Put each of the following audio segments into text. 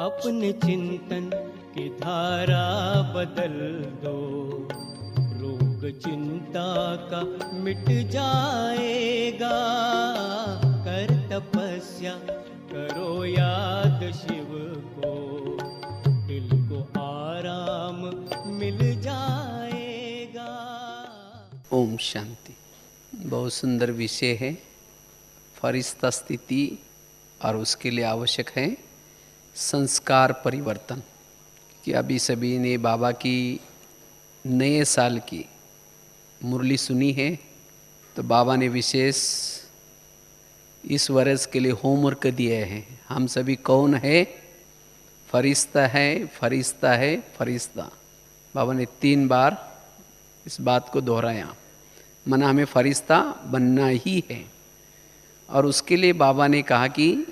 अपने चिंतन की धारा बदल दो, रोग चिंता का मिट जाएगा। कर तपस्या करो याद शिव को, दिल को आराम मिल जाएगा। ओम शांति। बहुत सुंदर विषय है फरिश्ता स्थिति, और उसके लिए आवश्यक है संस्कार परिवर्तन। कि अभी सभी ने बाबा की नए साल की मुरली सुनी है, तो बाबा ने विशेष इस वर्ष के लिए होमवर्क दिए हैं। हम सभी कौन है? फरिश्ता है, फरिश्ता है, फरिश्ता। बाबा ने 3 बार इस बात को दोहराया, मना हमें फरिश्ता बनना ही है। और उसके लिए बाबा ने कहा कि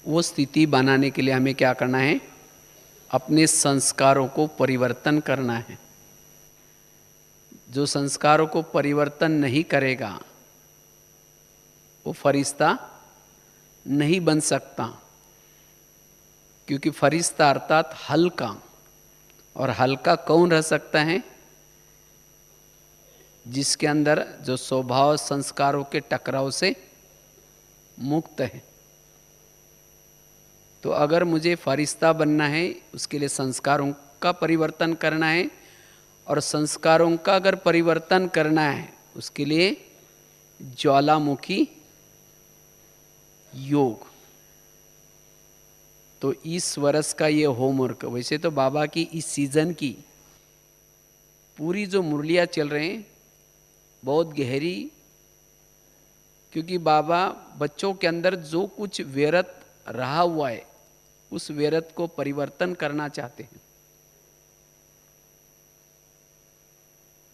वो स्थिति बनाने के लिए हमें क्या करना है? अपने संस्कारों को परिवर्तन करना है। जो संस्कारों को परिवर्तन नहीं करेगा वो फरिश्ता नहीं बन सकता, क्योंकि फरिश्ता अर्थात हल्का, और हल्का कौन रह सकता है? जिसके अंदर जो स्वभाव संस्कारों के टकराव से मुक्त है। तो अगर मुझे फरिश्ता बनना है, उसके लिए संस्कारों का परिवर्तन करना है, और संस्कारों का अगर परिवर्तन करना है उसके लिए ज्वालामुखी योग। तो इस वर्ष का ये होमवर्क, वैसे तो बाबा की इस सीजन की पूरी जो मुरलियाँ चल रहे हैं बहुत गहरी, क्योंकि बाबा बच्चों के अंदर जो कुछ व्यर्थ रहा हुआ है उस व्यर्थ को परिवर्तन करना चाहते हैं।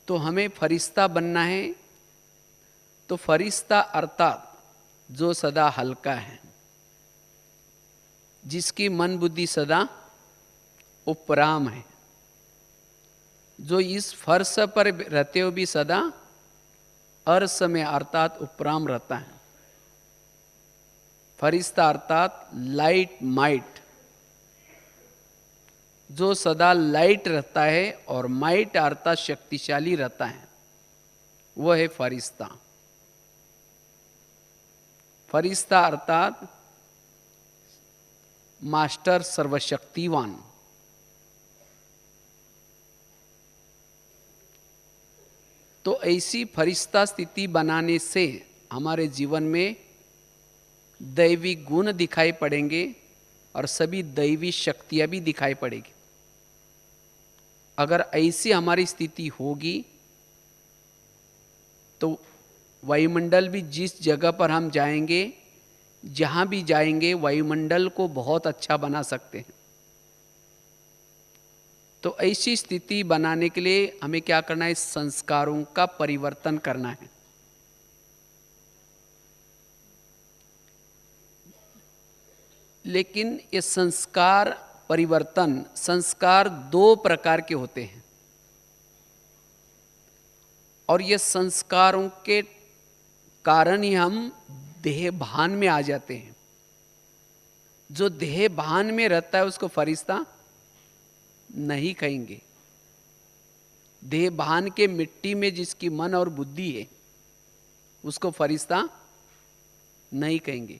तो हमें फरिश्ता बनना है। तो फरिश्ता अर्थात जो सदा हल्का है, जिसकी मन बुद्धि सदा उपराम है, जो इस फर्श पर रहते हुए भी सदा अर्श में अर्थात उपराम रहता है। फरिश्ता अर्थात लाइट माइट, जो सदा लाइट रहता है और माइट अर्थात शक्तिशाली रहता है, वह है फरिश्ता। फरिश्ता अर्थात मास्टर सर्वशक्तिवान। तो ऐसी फरिश्ता स्थिति बनाने से हमारे जीवन में दैवी गुण दिखाई पड़ेंगे और सभी दैवी शक्तियां भी दिखाई पड़ेगी। अगर ऐसी हमारी स्थिति होगी तो वायुमंडल भी, जिस जगह पर हम जाएंगे, जहां भी जाएंगे, वायुमंडल को बहुत अच्छा बना सकते हैं। तो ऐसी स्थिति बनाने के लिए हमें क्या करना है? संस्कारों का परिवर्तन करना है। लेकिन ये संस्कार परिवर्तन, संस्कार 2 प्रकार के होते हैं, और ये संस्कारों के कारण ही हम देह भान में आ जाते हैं। जो देह भान में रहता है उसको फरिश्ता नहीं कहेंगे। देह भान के मिट्टी में जिसकी मन और बुद्धि है उसको फरिश्ता नहीं कहेंगे।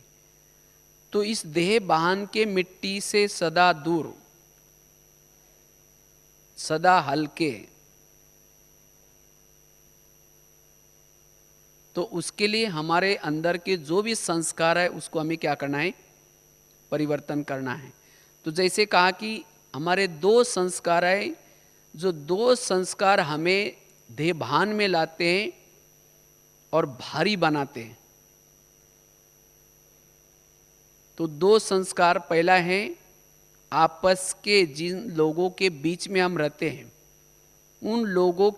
तो इस देह भान के मिट्टी से सदा दूर, सदा हल्के, तो उसके लिए हमारे अंदर के जो भी संस्कार है उसको हमें क्या करना है? परिवर्तन करना है। तो जैसे कहा कि हमारे 2 संस्कार है, जो 2 संस्कार हमें देह भान में लाते हैं और भारी बनाते हैं। तो 2 संस्कार, पहला है आपस के जिन लोगों के बीच में हम रहते हैं उन लोगों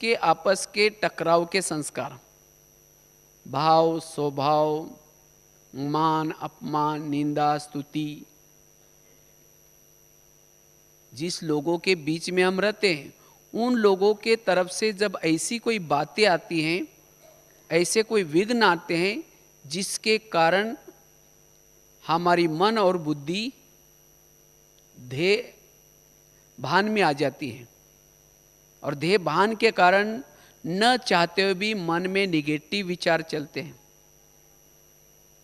के आपस के टकराव के संस्कार, भाव, स्वभाव, मान, अपमान, निंदा, स्तुति। जिस लोगों के बीच में हम रहते हैं उन लोगों के तरफ से जब ऐसी कोई बातें आती हैं, ऐसे कोई विघ्न आते हैं जिसके कारण हमारी मन और बुद्धि ध्येय भान में आ जाती है, और ध्येय भान के कारण न चाहते हुए भी मन में निगेटिव विचार चलते हैं,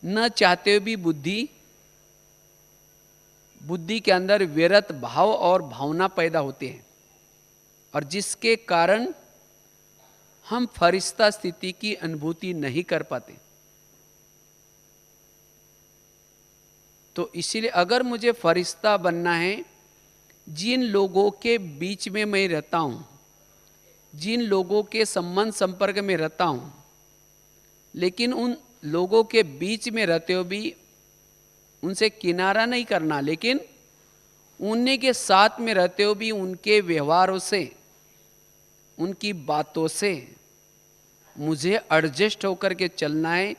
न चाहते हुए भी बुद्धि के अंदर व्यर्थ भाव और भावना पैदा होते हैं, और जिसके कारण हम फरिश्ता स्थिति की अनुभूति नहीं कर पाते। तो इसीलिए अगर मुझे फरिश्ता बनना है, जिन लोगों के बीच में मैं रहता हूं, जिन लोगों के संबंध संपर्क में रहता हूं, लेकिन उन लोगों के बीच में रहते हुए भी उनसे किनारा नहीं करना, लेकिन उन्हीं के साथ में रहते हुए भी उनके व्यवहारों से, उनकी बातों से मुझे एडजस्ट होकर के चलना है,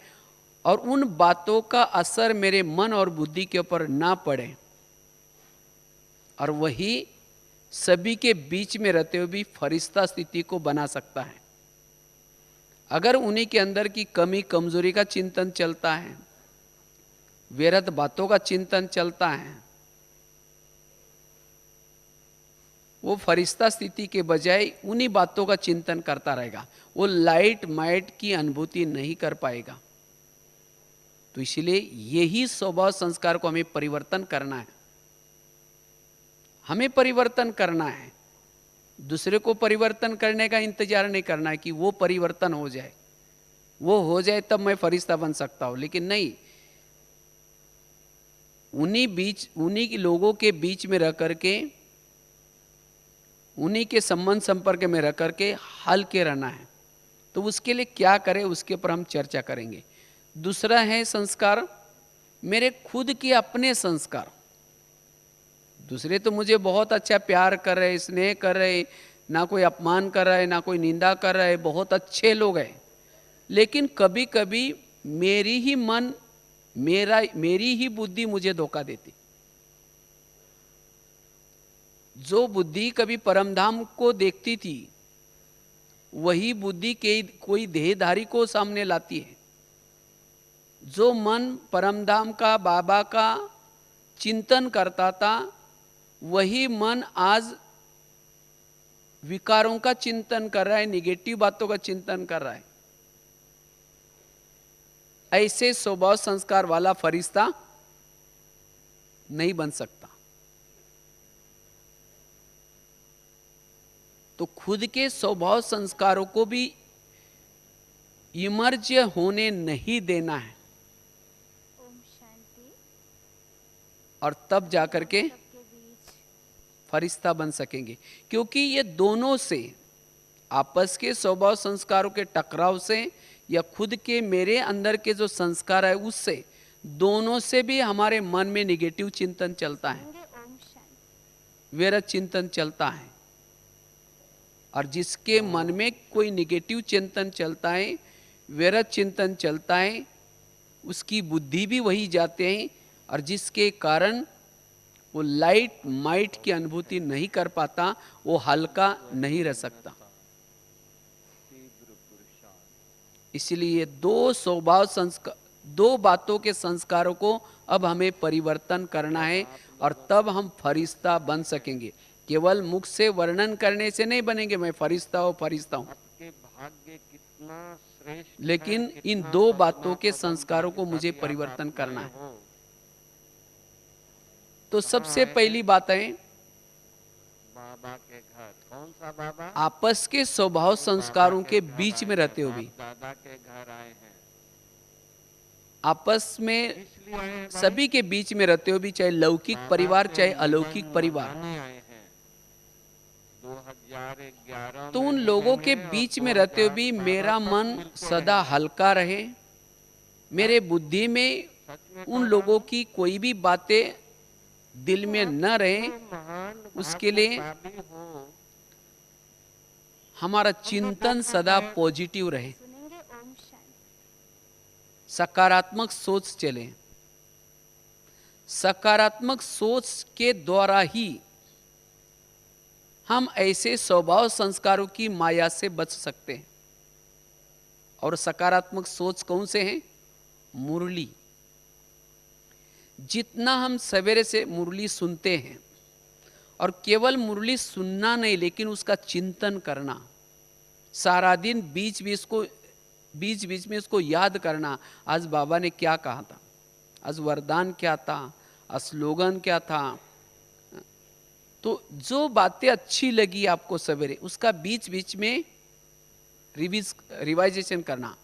और उन बातों का असर मेरे मन और बुद्धि के ऊपर ना पड़े, और वही सभी के बीच में रहते हुए भी फरिश्ता स्थिति को बना सकता है। अगर उन्हीं के अंदर की कमी कमजोरी का चिंतन चलता है, व्यर्थ बातों का चिंतन चलता है, वो फरिश्ता स्थिति के बजाय उन्हीं बातों का चिंतन करता रहेगा, वो लाइट माइट की अनुभूति नहीं कर पाएगा। तो इसलिए यही स्वभाव संस्कार को हमें परिवर्तन करना है, हमें परिवर्तन करना है। दूसरे को परिवर्तन करने का इंतजार नहीं करना है कि वो परिवर्तन हो जाए, वो हो जाए तब मैं फरिश्ता बन सकता हूं, लेकिन नहीं, उन्हीं के लोगों के बीच में रह करके, उन्हीं के संबंध संपर्क में रह करके हल के रहना है। तो उसके लिए क्या करें, उसके ऊपर हम चर्चा करेंगे। दूसरा है संस्कार, मेरे खुद के अपने संस्कार। दूसरे तो मुझे बहुत अच्छा प्यार कर रहे, स्नेह कर रहे, ना कोई अपमान कर रहा है, ना कोई निंदा कर रहा है, बहुत अच्छे लोग हैं, लेकिन कभी कभी मेरी ही बुद्धि मुझे धोखा देती। जो बुद्धि कभी परमधाम को देखती थी, वही बुद्धि के कोई देहधारी को सामने लाती है। जो मन परमधाम का, बाबा का चिंतन करता था, वही मन आज विकारों का चिंतन कर रहा है, निगेटिव बातों का चिंतन कर रहा है। ऐसे स्वभाव संस्कार वाला फरिश्ता नहीं बन सकता। तो खुद के स्वभाव संस्कारों को भी इमर्ज होने नहीं देना है, ओम शांति। और तब जाकर के सबके बीच फरिश्ता बन सकेंगे। क्योंकि ये दोनों से, आपस के स्वभाव संस्कारों के टकराव से या खुद के मेरे अंदर के जो संस्कार है उससे, दोनों से भी हमारे मन में निगेटिव चिंतन चलता है, ओम शांति। व्यर्थ चिंतन चलता है। और जिसके मन में कोई निगेटिव चिंतन चलता है, व्यर्थ चिंतन चलता है, उसकी बुद्धि भी वही जाते हैं, और जिसके कारण वो लाइट माइट की अनुभूति नहीं कर पाता, वो हल्का नहीं रह सकता। इसलिए दो बातों के संस्कारों को अब हमें परिवर्तन करना है, और तब हम फरिश्ता बन सकेंगे। केवल मुख से वर्णन करने से नहीं बनेंगे, मैं फरिश्ता हूं, फरिश्ता हूं। आपके भाग्य कितना श्रेष्ठ है, लेकिन इन कितना दो अपना बातों के पद संस्कारों को मुझे ताकि आप परिवर्तन आप करना में है। हो। तो सबसे पहली बात है, बाबा के घर, कौन सा बाबा? आपस के स्वभाव संस्कारों बाबा के घर बीच आए में रहते हैं, हुए भी, बाप दादा के घर आए हैं, आपस में इसलिए आए हैं भाई? सभी के बीच में रहते हुए भी, चाहे लौकिक बाबा परिवार के चाहे जीवन अलौकिक परिवार, मनाने आए हैं। 2011 तो में उन मिले लोगों के हैं और बीच में रहते हुए भी 2017 मेरा तक मन मिलते सदा हैं। हल्का रहे, मेरे बुद्धि में सच में उन कह लोगों रहा की कोई भी बातें दिल में हूं, न रहे, जो महान उसके लिए भाग्यशाली हो, हमारा चिंतन सदा पॉजिटिव रहे, सुनेंगे ओम शांति। सकारात्मक सोच चले। सकारात्मक सोच के द्वारा ही हम ऐसे स्वभाव संस्कारों की माया से बच सकते हैं। और सकारात्मक सोच कौन से हैं? मुरली। जितना हम सवेरे से मुरली सुनते हैं, और केवल मुरली सुनना नहीं, लेकिन उसका चिंतन करना, सारा दिन बीच बीच में उसको याद करना, आज बाबा ने क्या कहा था, आज वरदान क्या था, आज स्लोगन क्या था। तो जो बातें अच्छी लगी आपको सवेरे, उसका बीच बीच में रिवाइजेशन करना,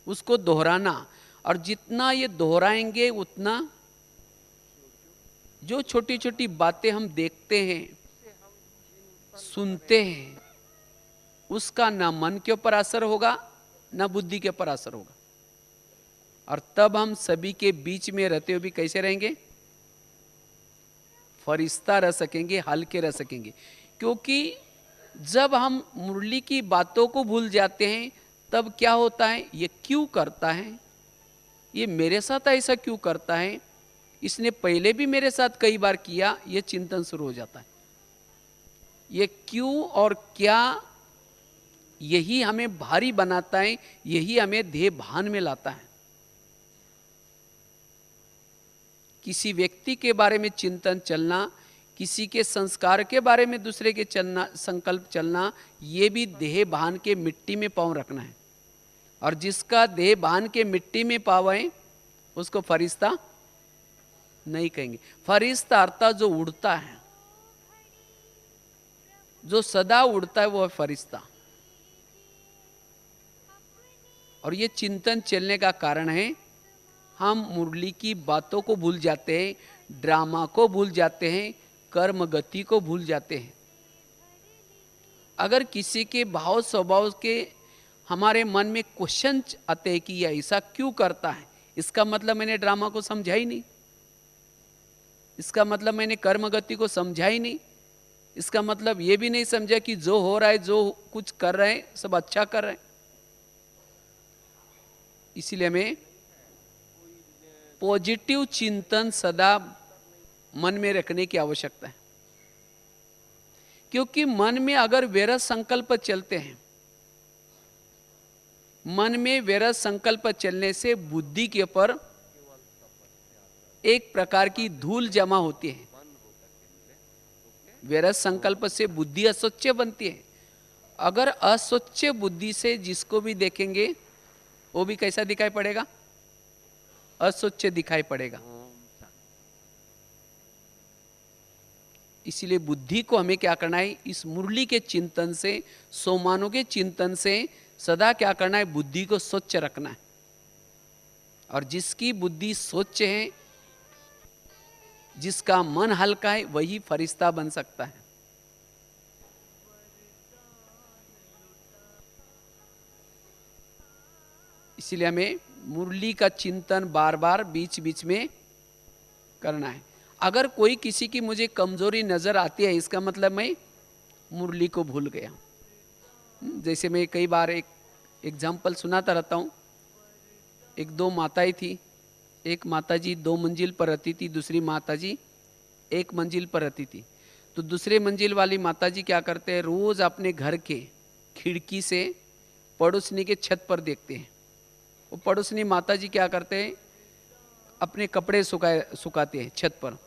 उसको दोहराना। और जितना ये दोहराएंगे उतना जो छोटी छोटी बातें हम देखते हैं, सुनते हैं, उसका ना मन के ऊपर असर होगा ना बुद्धि के ऊपर असर होगा। और तब हम सभी के बीच में रहते हुए भी कैसे रहेंगे? फरिश्ता रह सकेंगे, हल्के रह सकेंगे। क्योंकि जब हम मुरली की बातों को भूल जाते हैं, तब क्या होता है, ये क्यों करता है, ये मेरे साथ ऐसा क्यों करता है, इसने पहले भी मेरे साथ कई बार किया, ये चिंतन शुरू हो जाता है। ये क्यों और क्या, यही हमें भारी बनाता है, यही हमें देह भान में लाता है। किसी व्यक्ति के बारे में चिंतन चलना, किसी के संस्कार के बारे में दूसरे के चलना, संकल्प चलना, ये भी देह भान के मिट्टी में पांव रखना है। और जिसका देह भान के मिट्टी में पाव है, उसको फरिश्ता नहीं कहेंगे। फरिश्ता अर्थात जो उड़ता है, जो सदा उड़ता है, वो है फरिश्ता। और ये चिंतन चलने का कारण है, हम मुरली की बातों को भूल जाते हैं, ड्रामा को भूल जाते हैं, कर्म गति को भूल जाते हैं। अगर किसी के भाव स्वभाव के हमारे मन में क्वेश्चन आते हैं कि यह ऐसा क्यों करता है, इसका मतलब मैंने ड्रामा को समझा ही नहीं, इसका मतलब मैंने कर्म गति को समझा ही नहीं, इसका मतलब ये भी नहीं समझा कि जो हो रहा है, जो कुछ कर रहे हैं, सब अच्छा कर रहे हैं। इसीलिए हमें पॉजिटिव चिंतन सदा मन में रखने की आवश्यकता है। क्योंकि मन में अगर वैरस संकल्प चलते हैं, मन में वैरस संकल्प चलने से बुद्धि के ऊपर एक प्रकार की धूल जमा होती है। वैरस संकल्प से बुद्धि अस्वच्छ बनती है। अगर अस्वच्छ बुद्धि से जिसको भी देखेंगे, वो भी कैसा दिखाई पड़ेगा? अस्वच्छ दिखाई पड़ेगा। इसीलिए बुद्धि को हमें क्या करना है, इस मुरली के चिंतन से, सोमानों के चिंतन से सदा क्या करना है, बुद्धि को स्वच्छ रखना है। और जिसकी बुद्धि स्वच्छ है, जिसका मन हल्का है, वही फरिश्ता बन सकता है। इसीलिए हमें मुरली का चिंतन बार बार बीच बीच में करना है। अगर कोई किसी की मुझे कमजोरी नजर आती है, इसका मतलब मैं मुरली को भूल गया। जैसे मैं कई बार एक एग्जाम्पल सुनाता रहता हूँ। एक दो माताएं थी, एक माताजी 2 मंजिल पर रहती थी, दूसरी माताजी 1 मंजिल पर रहती थी। तो दूसरे मंजिल वाली माताजी क्या करते हैं, रोज अपने घर के खिड़की से पड़ोसनी के छत पर देखते हैं। वो पड़ोसनी माताजी क्या करते हैं, अपने कपड़े सुखाते हैं छत पर।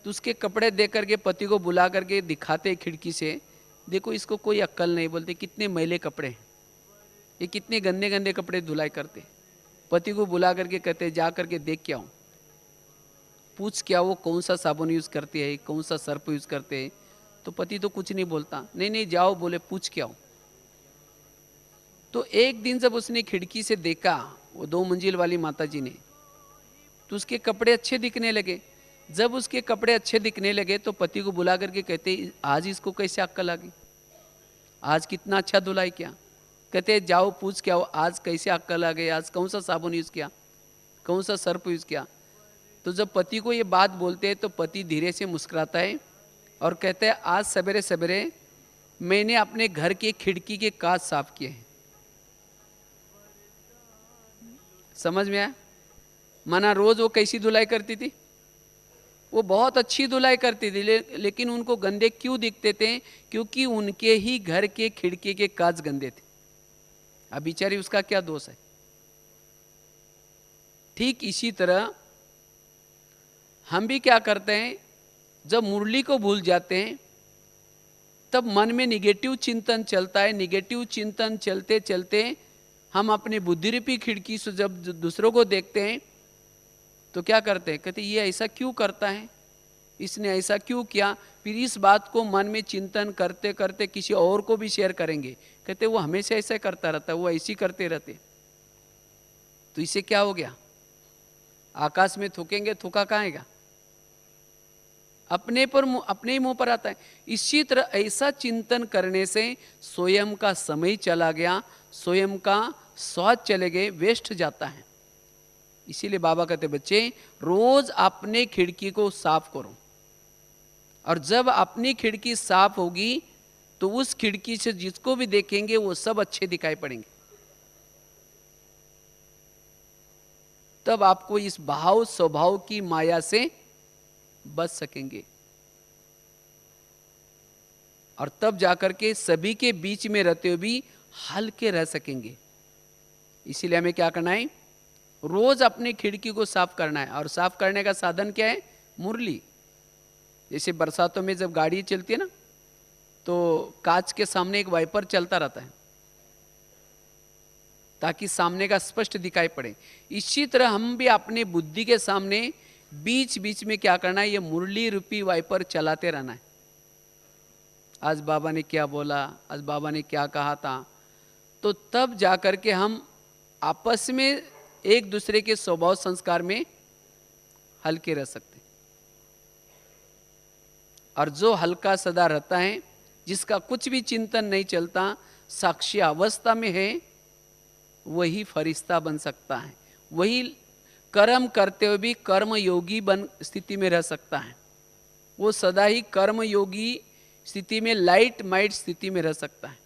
तो उसके कपड़े देख करके पति को बुला करके दिखाते हैं खिड़की से, देखो इसको कोई अक्ल नहीं, बोलते कितने मैले कपड़े हैं, ये कितने गंदे गंदे कपड़े धुलाई करते। पति को बुला करके कहते जा करके देख के आओ, पूछ क्या वो कौन सा साबुन यूज करते हैं, कौन सा सर्फ यूज करते हैं। तो पति तो कुछ नहीं बोलता, नहीं नहीं जाओ, बोले पूछ के आओ। तो एक दिन जब उसने खिड़की से देखा वो 2 मंजिल वाली माताजी ने, तो उसके कपड़े अच्छे दिखने लगे। जब उसके कपड़े अच्छे दिखने लगे तो पति को बुला करके कहते आज इसको कैसे अक्ल आ गई, आज कितना अच्छा धुलाई किया। कहते जाओ पूछ के आओ आज कैसे अक्ल आ गई, आज कौन सा साबुन यूज किया, कौन सा सर्फ यूज किया। तो जब पति को ये बात बोलते हैं तो पति धीरे से मुस्कुराता है और कहते हैं आज सवेरे सवेरे मैंने अपने घर के खिड़की के कांच साफ किए हैं। समझ में आया? माना रोज वो कैसी धुलाई करती थी, वो बहुत अच्छी धुलाई करती थी, लेकिन उनको गंदे क्यों दिखते थे, क्योंकि उनके ही घर के खिड़की के कांच गंदे थे। अब बेचारी उसका क्या दोष है। ठीक इसी तरह हम भी क्या करते हैं, जब मुरली को भूल जाते हैं तब मन में निगेटिव चिंतन चलता है। निगेटिव चिंतन चलते चलते हम अपने बुद्धि रूपी खिड़की से जब दूसरों को देखते हैं तो क्या करते हैं, कहते ये ऐसा क्यों करता है, इसने ऐसा क्यों किया। फिर इस बात को मन में चिंतन करते करते किसी और को भी शेयर करेंगे, कहते वो हमेशा ऐसा करता रहता है, वो ऐसी करते रहते। तो इससे क्या हो गया, आकाश में थूकेंगे, थूका कहाँ आएगा, अपने ही मुंह पर आता है। इसी तरह ऐसा चिंतन करने से स्वयं का समय चला गया, स्वयं का स्वाद चले गए, वेस्ट जाता है। इसीलिए बाबा कहते बच्चे रोज अपने खिड़की को साफ करो, और जब अपनी खिड़की साफ होगी तो उस खिड़की से जिसको भी देखेंगे वो सब अच्छे दिखाई पड़ेंगे। तब आपको इस भाव स्वभाव की माया से बच सकेंगे, और तब जाकर के सभी के बीच में रहते हुए भी हल्के रह सकेंगे। इसीलिए हमें क्या करना है, रोज अपनी खिड़की को साफ करना है। और साफ करने का साधन क्या है, मुरली। जैसे बरसातों में जब गाड़ी चलती है ना, तो कांच के सामने एक वाइपर चलता रहता है ताकि सामने का स्पष्ट दिखाई पड़े। इसी तरह हम भी अपने बुद्धि के सामने बीच बीच में क्या करना है, ये मुरली रूपी वाइपर चलाते रहना है। आज बाबा ने क्या बोला, आज बाबा ने क्या कहा था, तो तब जाकर के हम आपस में एक दूसरे के स्वभाव संस्कार में हल्के रह सकते। और जो हल्का सदा रहता है, जिसका कुछ भी चिंतन नहीं चलता, साक्षी अवस्था में है, वही फरिश्ता बन सकता है। वही कर्म करते हुए भी कर्म योगी बन स्थिति में रह सकता है। वो सदा ही कर्म योगी स्थिति में, लाइट माइट स्थिति में रह सकता है।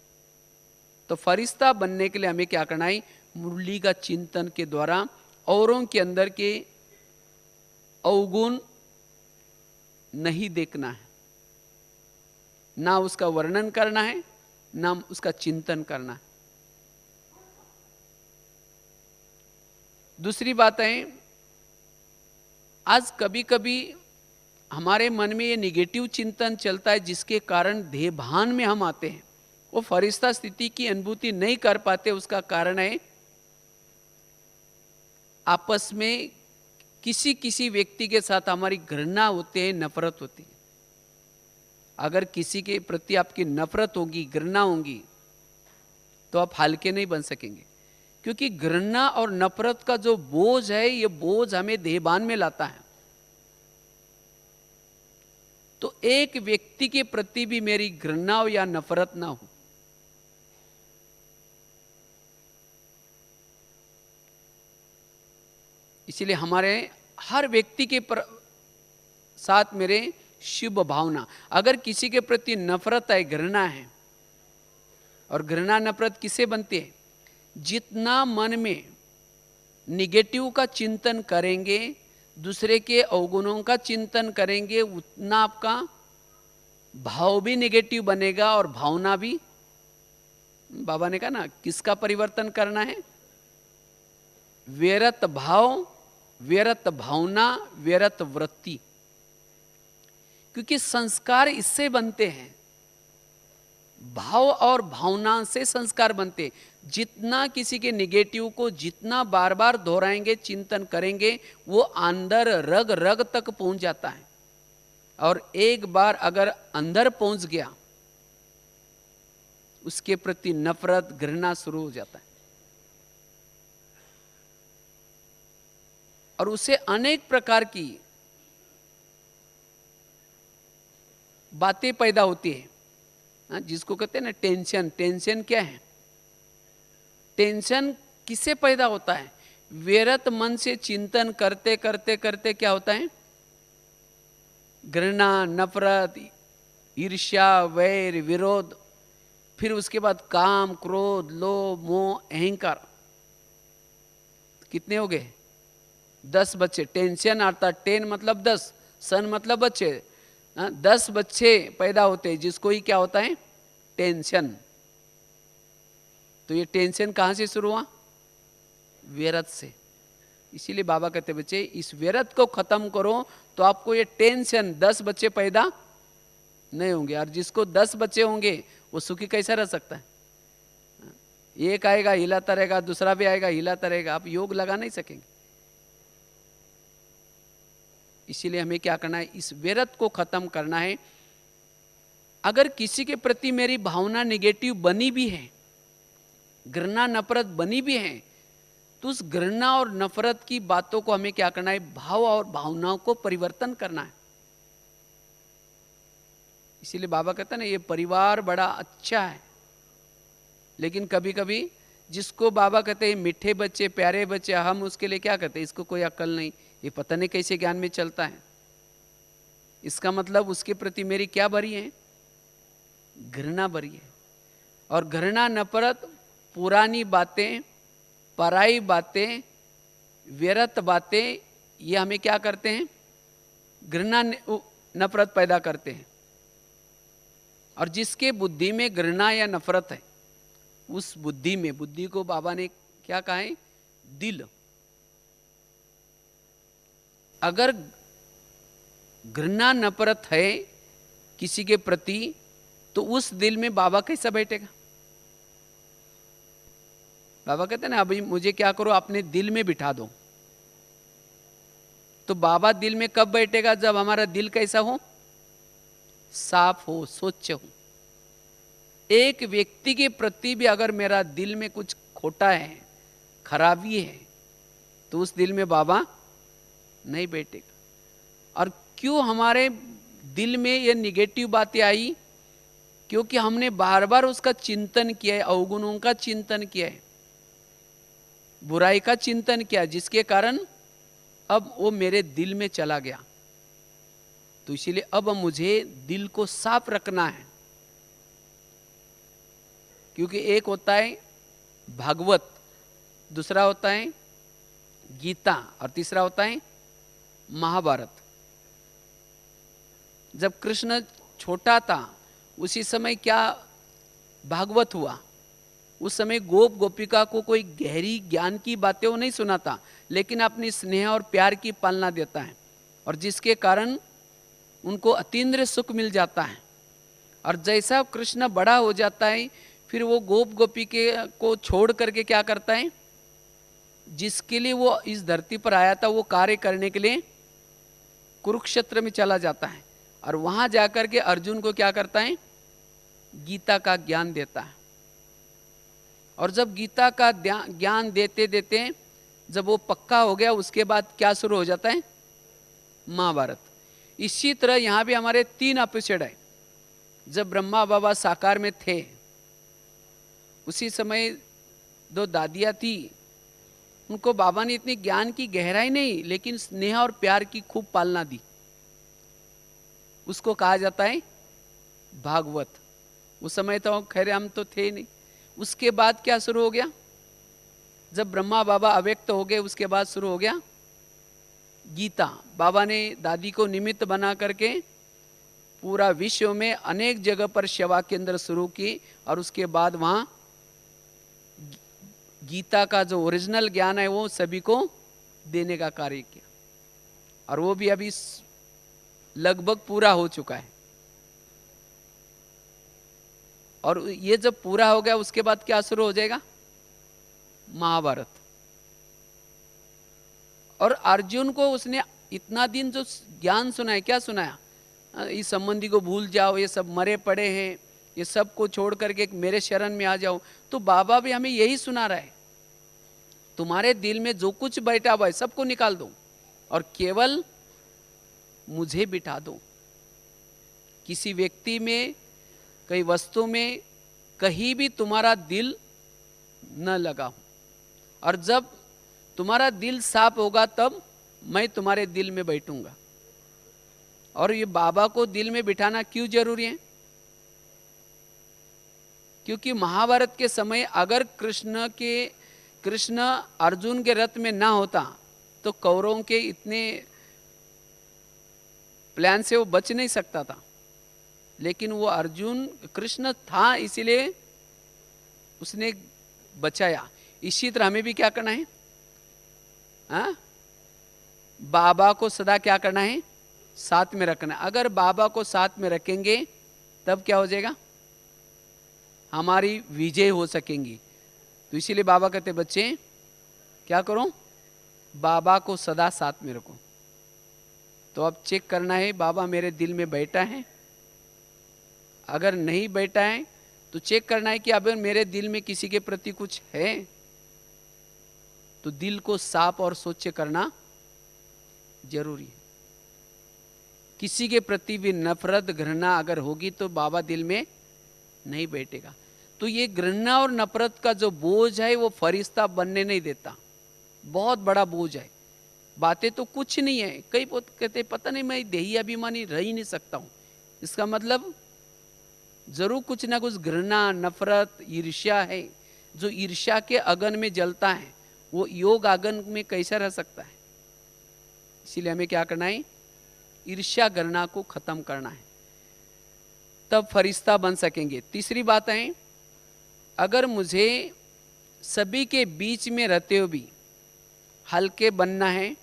तो फरिश्ता बनने के लिए हमें क्या करना है, मुरली का चिंतन के द्वारा औरों के अंदर के अवगुण नहीं देखना है, ना उसका वर्णन करना है, ना उसका चिंतन करना है। दूसरी बात है, आज कभी कभी हमारे मन में ये निगेटिव चिंतन चलता है, जिसके कारण देहभान में हम आते हैं, वो फरिश्ता स्थिति की अनुभूति नहीं कर पाते। उसका कारण है आपस में किसी किसी व्यक्ति के साथ हमारी घृणा होती है, नफरत होती है। अगर किसी के प्रति आपकी नफरत होगी, घृणा होगी, तो आप हल्के नहीं बन सकेंगे। क्योंकि घृणा और नफरत का जो बोझ है, ये बोझ हमें देहभान में लाता है। तो एक व्यक्ति के प्रति भी मेरी घृणा हो या नफरत ना हो, इसलिए हमारे हर व्यक्ति के साथ मेरे शुभ भावना। अगर किसी के प्रति नफरत है, घृणा है, और घृणा नफरत किसे बनती है, जितना मन में निगेटिव का चिंतन करेंगे, दूसरे के अवगुणों का चिंतन करेंगे, उतना आपका भाव भी निगेटिव बनेगा और भावना भी। बाबा ने कहा ना, किसका परिवर्तन करना है, व्यरत भाव, व्यरत भावना, व्यरत वृत्ति। क्योंकि संस्कार इससे बनते हैं, भाव और भावना से संस्कार बनते। जितना किसी के निगेटिव को जितना बार बार दोहराएंगे, चिंतन करेंगे, वो अंदर रग रग तक पहुंच जाता है। और एक बार अगर अंदर पहुंच गया, उसके प्रति नफरत, घृणा शुरू हो जाता है, और उसे अनेक प्रकार की बातें पैदा होती है, जिसको कहते हैं ना टेंशन। टेंशन क्या है, टेंशन किससे पैदा होता है, व्यर्थ मन से चिंतन करते करते करते क्या होता है, घृणा, नफरत, ईर्ष्या, वैर, विरोध, फिर उसके बाद काम, क्रोध, लोभ, मोह, अहंकार। कितने हो गए, 10 बच्चे। टेंशन अर्थात 10 मतलब 10, सन मतलब बच्चे, 10 बच्चे पैदा होते हैं, जिसको ही क्या होता है, टेंशन। तो ये टेंशन कहाँ से शुरू हुआ, व्यर्थ से। इसीलिए बाबा कहते बच्चे, इस व्यर्थ को खत्म करो तो आपको ये टेंशन 10 बच्चे पैदा नहीं होंगे। और जिसको 10 बच्चे होंगे वो सुखी कैसा रह सकता है? एक आएगा हिलाता रहेगा, दूसरा भी आएगा हिलाता रहेगा, आप योग लगा नहीं सकेंगे। इसीलिए हमें क्या करना है, इस व्यर्थ को खत्म करना है। अगर किसी के प्रति मेरी भावना निगेटिव बनी भी है, घृणा नफरत बनी भी है, तो उस घृणा और नफरत की बातों को हमें क्या करना है, भाव और भावनाओं को परिवर्तन करना है। इसीलिए बाबा कहता है ना, ये परिवार बड़ा अच्छा है, लेकिन कभी कभी जिसको बाबा कहते हैं मीठे बच्चे, प्यारे बच्चे, हम उसके लिए क्या कहते हैं, इसको कोई अक्ल नहीं, ये पता नहीं कैसे ज्ञान में चलता है। इसका मतलब उसके प्रति मेरी क्या भरी है, घृणा भरी है। और घृणा नफरत, पुरानी बातें, पराई बातें, व्यर्थ बातें, ये हमें क्या करते हैं, घृणा नफरत पैदा करते हैं। और जिसके बुद्धि में घृणा या नफरत है, उस बुद्धि में, बुद्धि को बाबा ने क्या कहा है, दिल। अगर घृणा नफरत है किसी के प्रति, तो उस दिल में बाबा कैसा बैठेगा? बाबा कहते हैं ना, अभी मुझे क्या करो, अपने दिल में बिठा दो। तो बाबा दिल में कब बैठेगा? जब हमारा दिल कैसा हो, साफ हो, स्वच्छ हो। एक व्यक्ति के प्रति भी अगर मेरा दिल में कुछ खोटा है, खराबी है, तो उस दिल में बाबा नहीं बैठेगा। और क्यों हमारे दिल में ये निगेटिव बातें आई? क्योंकि हमने बार बार उसका चिंतन किया है, अवगुणों का चिंतन किया है, बुराई का चिंतन किया, जिसके कारण अब वो मेरे दिल में चला गया। तो इसीलिए अब मुझे दिल को साफ रखना है। क्योंकि एक होता है भागवत, दूसरा होता है गीता, और तीसरा होता है महाभारत। जब कृष्ण छोटा था उसी समय क्या भागवत हुआ? उस समय गोप गोपिका को कोई गहरी ज्ञान की बातें वो नहीं सुनाता, लेकिन अपनी स्नेह और प्यार की पालना देता है, और जिसके कारण उनको अतीन्द्रिय सुख मिल जाता है। और जैसा कृष्ण बड़ा हो जाता है, फिर वो गोप गोपी के को छोड़ करके क्या करता है, जिसके लिए वो इस धरती पर आया था वो कार्य करने के लिए कुरुक्षेत्र में चला जाता है, और वहां जाकर के अर्जुन को क्या करता है, गीता का ज्ञान देता है। और जब गीता का ज्ञान देते देते जब वो पक्का हो गया, उसके बाद क्या शुरू हो जाता है, महाभारत। इसी तरह यहाँ भी हमारे 3 एपिसोड है। जब ब्रह्मा बाबा साकार में थे, उसी समय 2 दादियाँ थी, उनको बाबा ने इतनी ज्ञान की गहराई नहीं, लेकिन स्नेह और प्यार की खूब पालना दी। उसको कहा जाता है भागवत। उस समय तो खैर हम तो थे नहीं। उसके बाद क्या शुरू हो गया, जब ब्रह्मा बाबा अव्यक्त हो गए, उसके बाद शुरू हो गया गीता। बाबा ने दादी को निमित्त बना करके पूरा विश्व में अनेक जगह पर सेवा केंद्र शुरू की, और उसके बाद वहाँ गीता का जो ओरिजिनल ज्ञान है वो सभी को देने का कार्य किया, और वो भी अभी लगभग पूरा हो चुका है। और ये जब पूरा हो गया, उसके बाद क्या शुरू हो जाएगा, महाभारत। और अर्जुन को उसने इतना दिन जो ज्ञान सुनाया, क्या सुनाया, इस संबंधी को भूल जाओ, ये सब मरे पड़े हैं, ये सब को छोड़ करके मेरे शरण में आ जाओ। तो बाबा भी हमें यही सुना रहा है, तुम्हारे दिल में जो कुछ बैठा हुआ है सबको निकाल दो, और केवल मुझे बिठा दो। किसी व्यक्ति में, कई वस्तु में कहीं भी तुम्हारा दिल न लगा हो। और जब तुम्हारा दिल साफ होगा, तब मैं तुम्हारे दिल में बैठूंगा। और ये बाबा को दिल में बिठाना क्यों जरूरी है? क्योंकि महाभारत के समय अगर कृष्ण अर्जुन के रथ में ना होता, तो कौरवों के इतने प्लान से वो बच नहीं सकता था। लेकिन वो अर्जुन, कृष्ण था, इसीलिए उसने बचाया। इसी तरह हमें भी क्या करना है, हाँ? बाबा को सदा क्या करना है, साथ में रखना। अगर बाबा को साथ में रखेंगे तब क्या हो जाएगा, हमारी विजय हो सकेंगी। तो इसीलिए बाबा कहते बच्चे क्या करो, बाबा को सदा साथ में रखो। तो अब चेक करना है बाबा मेरे दिल में बैठा है, अगर नहीं बैठा है तो चेक करना है कि अब मेरे दिल में किसी के प्रति कुछ है, तो दिल को साफ और स्वच्छ करना जरूरी है। किसी के प्रति भी नफरत घृणा अगर होगी तो बाबा दिल में नहीं बैठेगा। तो ये घृणा और नफरत का जो बोझ है वो फरिश्ता बनने नहीं देता, बहुत बड़ा बोझ है। बातें तो कुछ नहीं है, कई कहते पता नहीं मैं देही अभिमानी रह ही नहीं सकता हूं। इसका मतलब जरूर कुछ ना कुछ घृणा नफरत ईर्ष्या है। जो ईर्ष्या के अगन में जलता है वो योग आगन में कैसा रह सकता है। इसीलिए हमें क्या करना है, ईर्ष्या घृणा को खत्म करना है, तब फरिश्ता बन सकेंगे। तीसरी बात है, अगर मुझे सभी के बीच में रहते हुए भी हल्के बनना है,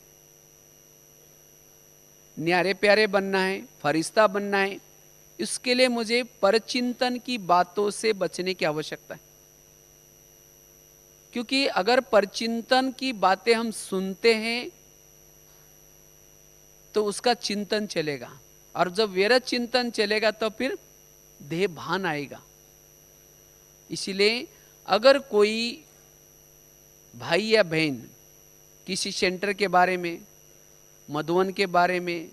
न्यारे प्यारे बनना है, फरिश्ता बनना है, इसके लिए मुझे परचिंतन की बातों से बचने की आवश्यकता है। क्योंकि अगर परचिंतन की बातें हम सुनते हैं तो उसका चिंतन चलेगा, और जब व्यर्थ चिंतन चलेगा तो फिर देह भान आएगा। इसीलिए अगर कोई भाई या बहन किसी सेंटर के बारे में, मधुवन के बारे में,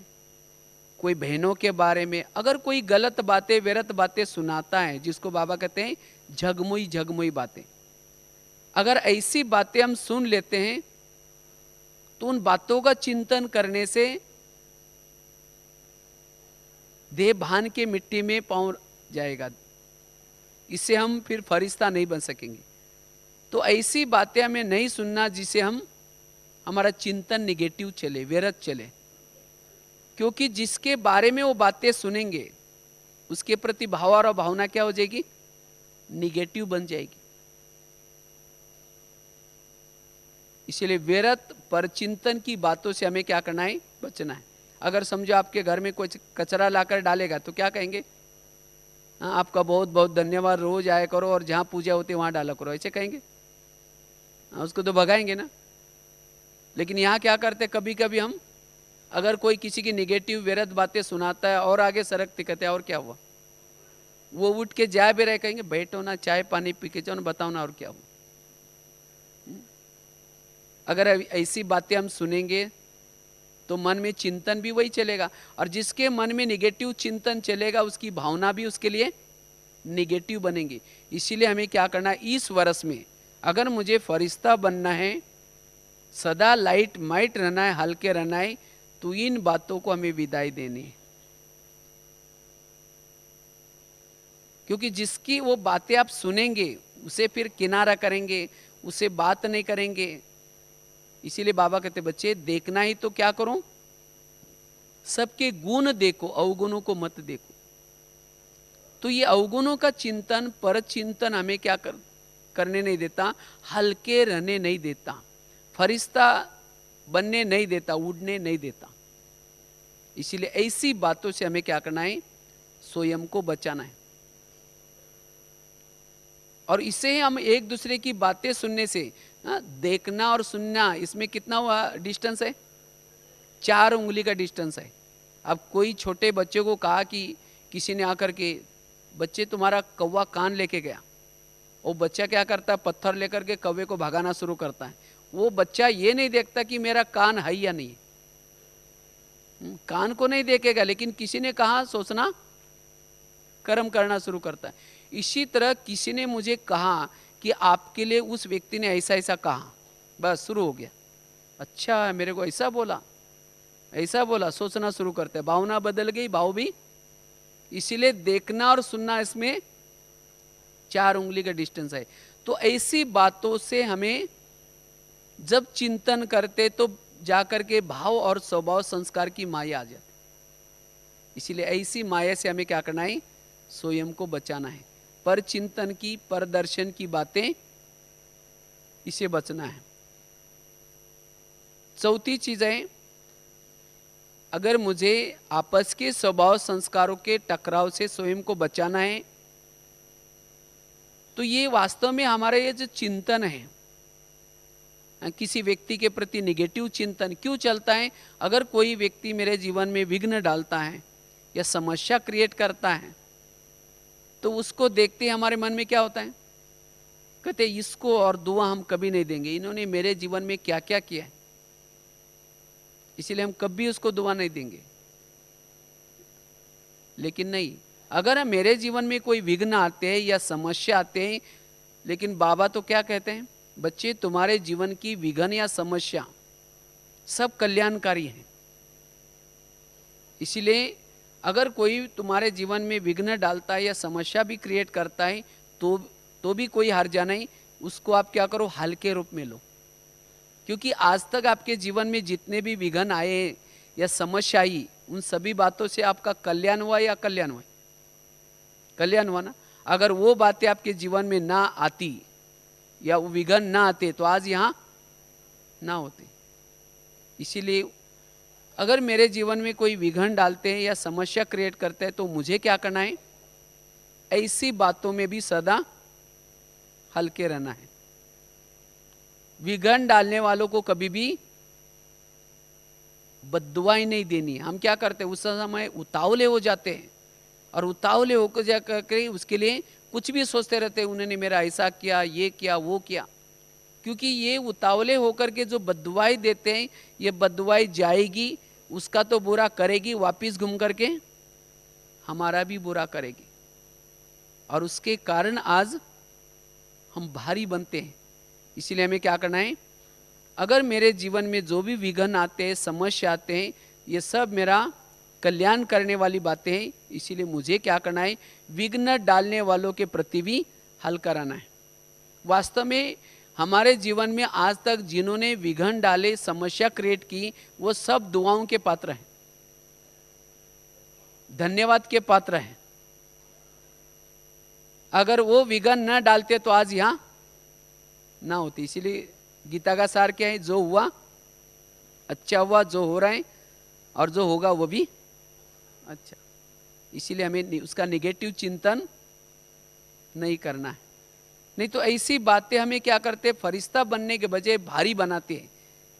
कोई बहनों के बारे में अगर कोई गलत बातें व्यर्थ बातें सुनाता है, जिसको बाबा कहते हैं झगमुई झगमुई बातें, अगर ऐसी बातें हम सुन लेते हैं तो उन बातों का चिंतन करने से देह भान के मिट्टी में पाँव जाएगा, इससे हम फिर फरिश्ता नहीं बन सकेंगे। तो ऐसी बातें हमें नहीं सुनना जिसे हमारा चिंतन निगेटिव चले, व्यर्थ चले। क्योंकि जिसके बारे में वो बातें सुनेंगे उसके प्रति भाव और भावना क्या हो जाएगी, निगेटिव बन जाएगी। इसलिए व्यर्थ पर चिंतन की बातों से हमें क्या करना है, बचना है। अगर समझो आपके घर में कोई कचरा लाकर डालेगा तो क्या कहेंगे, हाँ आपका बहुत बहुत धन्यवाद, रोज आया करो और जहां पूजा होती है वहां डाला करो, ऐसे कहेंगे। हाँ, उसको तो भगाएंगे ना। लेकिन यहाँ क्या करते, कभी कभी हम अगर कोई किसी की निगेटिव व्यर्थ बातें सुनाता है और आगे सरकते कहते हैं और क्या हुआ, वो उठ के जाए भी रहे, कहेंगे बैठो ना, चाय पानी पी के जाओ ना, बताओ ना और क्या हुआ। अगर ऐसी बातें हम सुनेंगे तो मन में चिंतन भी वही चलेगा, और जिसके मन में निगेटिव चिंतन चलेगा उसकी भावना भी उसके लिए निगेटिव बनेंगी। इसीलिए हमें क्या करना है, इस वर्ष में अगर मुझे फरिश्ता बनना है, सदा लाइट माइट रहना है, हल्के रहना है, तो इन बातों को हमें विदाई देनी है। क्योंकि जिसकी वो बातें आप सुनेंगे उसे फिर किनारा करेंगे, उसे बात नहीं करेंगे। इसीलिए बाबा कहते बच्चे देखना ही तो क्या करो, सबके गुण देखो, अवगुणों को मत देखो। तो ये अवगुणों का चिंतन पर चिंतन हमें क्या करने नहीं देता, हल्के रहने नहीं देता, फरिश्ता बनने नहीं देता, उड़ने नहीं देता। इसीलिए ऐसी बातों से हमें क्या करना है, स्वयं को बचाना है। और इससे हम एक दूसरे की बातें सुनने से, देखना और सुनना इसमें कितना हुआ डिस्टेंस है, 4 उंगली का डिस्टेंस है। अब कोई छोटे बच्चे को कहा कि किसी ने आकर के बच्चे तुम्हारा कौवा कान लेके गया, वो बच्चा क्या करता है, पत्थर लेकर के कौवे को भगाना शुरू करता है। वो बच्चा ये नहीं देखता कि मेरा कान है या नहीं, कान को नहीं देखेगा, लेकिन किसी ने कहा सोचना कर्म करना शुरू करता है। इसी तरह किसी ने मुझे कहा कि आपके लिए उस व्यक्ति ने ऐसा ऐसा कहा, बस शुरू हो गया, अच्छा मेरे को ऐसा बोला, ऐसा बोला, सोचना शुरू करते हैं, भावना बदल गई, भाव भी। इसीलिए देखना और सुनना इसमें 4 उंगली का डिस्टेंस है। तो ऐसी बातों से हमें जब चिंतन करते तो जाकर के भाव और स्वभाव संस्कार की माया आ जाती। इसीलिए ऐसी माया से हमें क्या करना है, स्वयं को बचाना है। पर चिंतन की, पर दर्शन की बातें, इसे बचना है। चौथी चीज है, अगर मुझे आपस के स्वभाव संस्कारों के टकराव से स्वयं को बचाना है, तो ये वास्तव में हमारा ये जो चिंतन है, किसी व्यक्ति के प्रति निगेटिव चिंतन क्यों चलता है? अगर कोई व्यक्ति मेरे जीवन में विघ्न डालता है या समस्या क्रिएट करता है, तो उसको देखते ही हमारे मन में क्या होता है? कहते इसको और दुआ हम कभी नहीं देंगे, इन्होंने मेरे जीवन में क्या क्या किया है, इसीलिए हम कभी उसको दुआ नहीं देंगे। लेकिन नहीं, अगर मेरे जीवन में कोई विघ्न आते हैं या समस्या आते हैं, लेकिन बाबा तो क्या कहते हैं? बच्चे, तुम्हारे जीवन की विघ्न या समस्या सब कल्याणकारी है। इसीलिए अगर कोई तुम्हारे जीवन में विघ्न डालता है या समस्या भी क्रिएट करता है, तो भी कोई हर्जा नहीं, उसको आप क्या करो? हल्के रूप में लो। क्योंकि आज तक आपके जीवन में जितने भी विघ्न आए या समस्या आई, उन सभी बातों से आपका कल्याण हुआ या अकल्याण हुआ? कल्याण हुआ ना। अगर वो बातें आपके जीवन में ना आती या वो विघ्न ना आते, तो आज यहाँ ना होते। इसीलिए अगर मेरे जीवन में कोई विघ्न डालते हैं या समस्या क्रिएट करते हैं, तो मुझे क्या करना है? ऐसी बातों में भी सदा हल्के रहना है। विघ्न डालने वालों को कभी भी बद्दुआई नहीं देनी। हम क्या करते हैं? उस समय उतावले हो जाते हैं, और उतावले होकर जाकर उसके लिए कुछ भी सोचते रहते हैं, उन्होंने मेरा ऐसा किया, ये किया, वो किया। क्योंकि ये उतावले होकर के जो बद्दुआई देते हैं, ये बद्दुआई जाएगी, उसका तो बुरा करेगी, वापिस घूम करके हमारा भी बुरा करेगी। और उसके कारण आज हम भारी बनते हैं। इसीलिए हमें क्या करना है? अगर मेरे जीवन में जो भी विघ्न आते हैं, समस्या आते हैं, ये सब मेरा कल्याण करने वाली बातें हैं। इसीलिए मुझे क्या करना है? विघ्न डालने वालों के प्रति भी हल कराना है। वास्तव में हमारे जीवन में आज तक जिन्होंने विघ्न डाले, समस्या क्रिएट की, वो सब दुआओं के पात्र हैं, धन्यवाद के पात्र हैं। अगर वो विघ्न न डालते तो आज यहाँ ना होती। इसीलिए गीता का सार क्या है? जो हुआ अच्छा हुआ, जो हो रहा है और जो होगा वो भी अच्छा। इसीलिए हमें उसका निगेटिव चिंतन नहीं करना है। नहीं तो ऐसी बातें हमें क्या करते? फरिश्ता बनने के बजाय भारी बनाते हैं।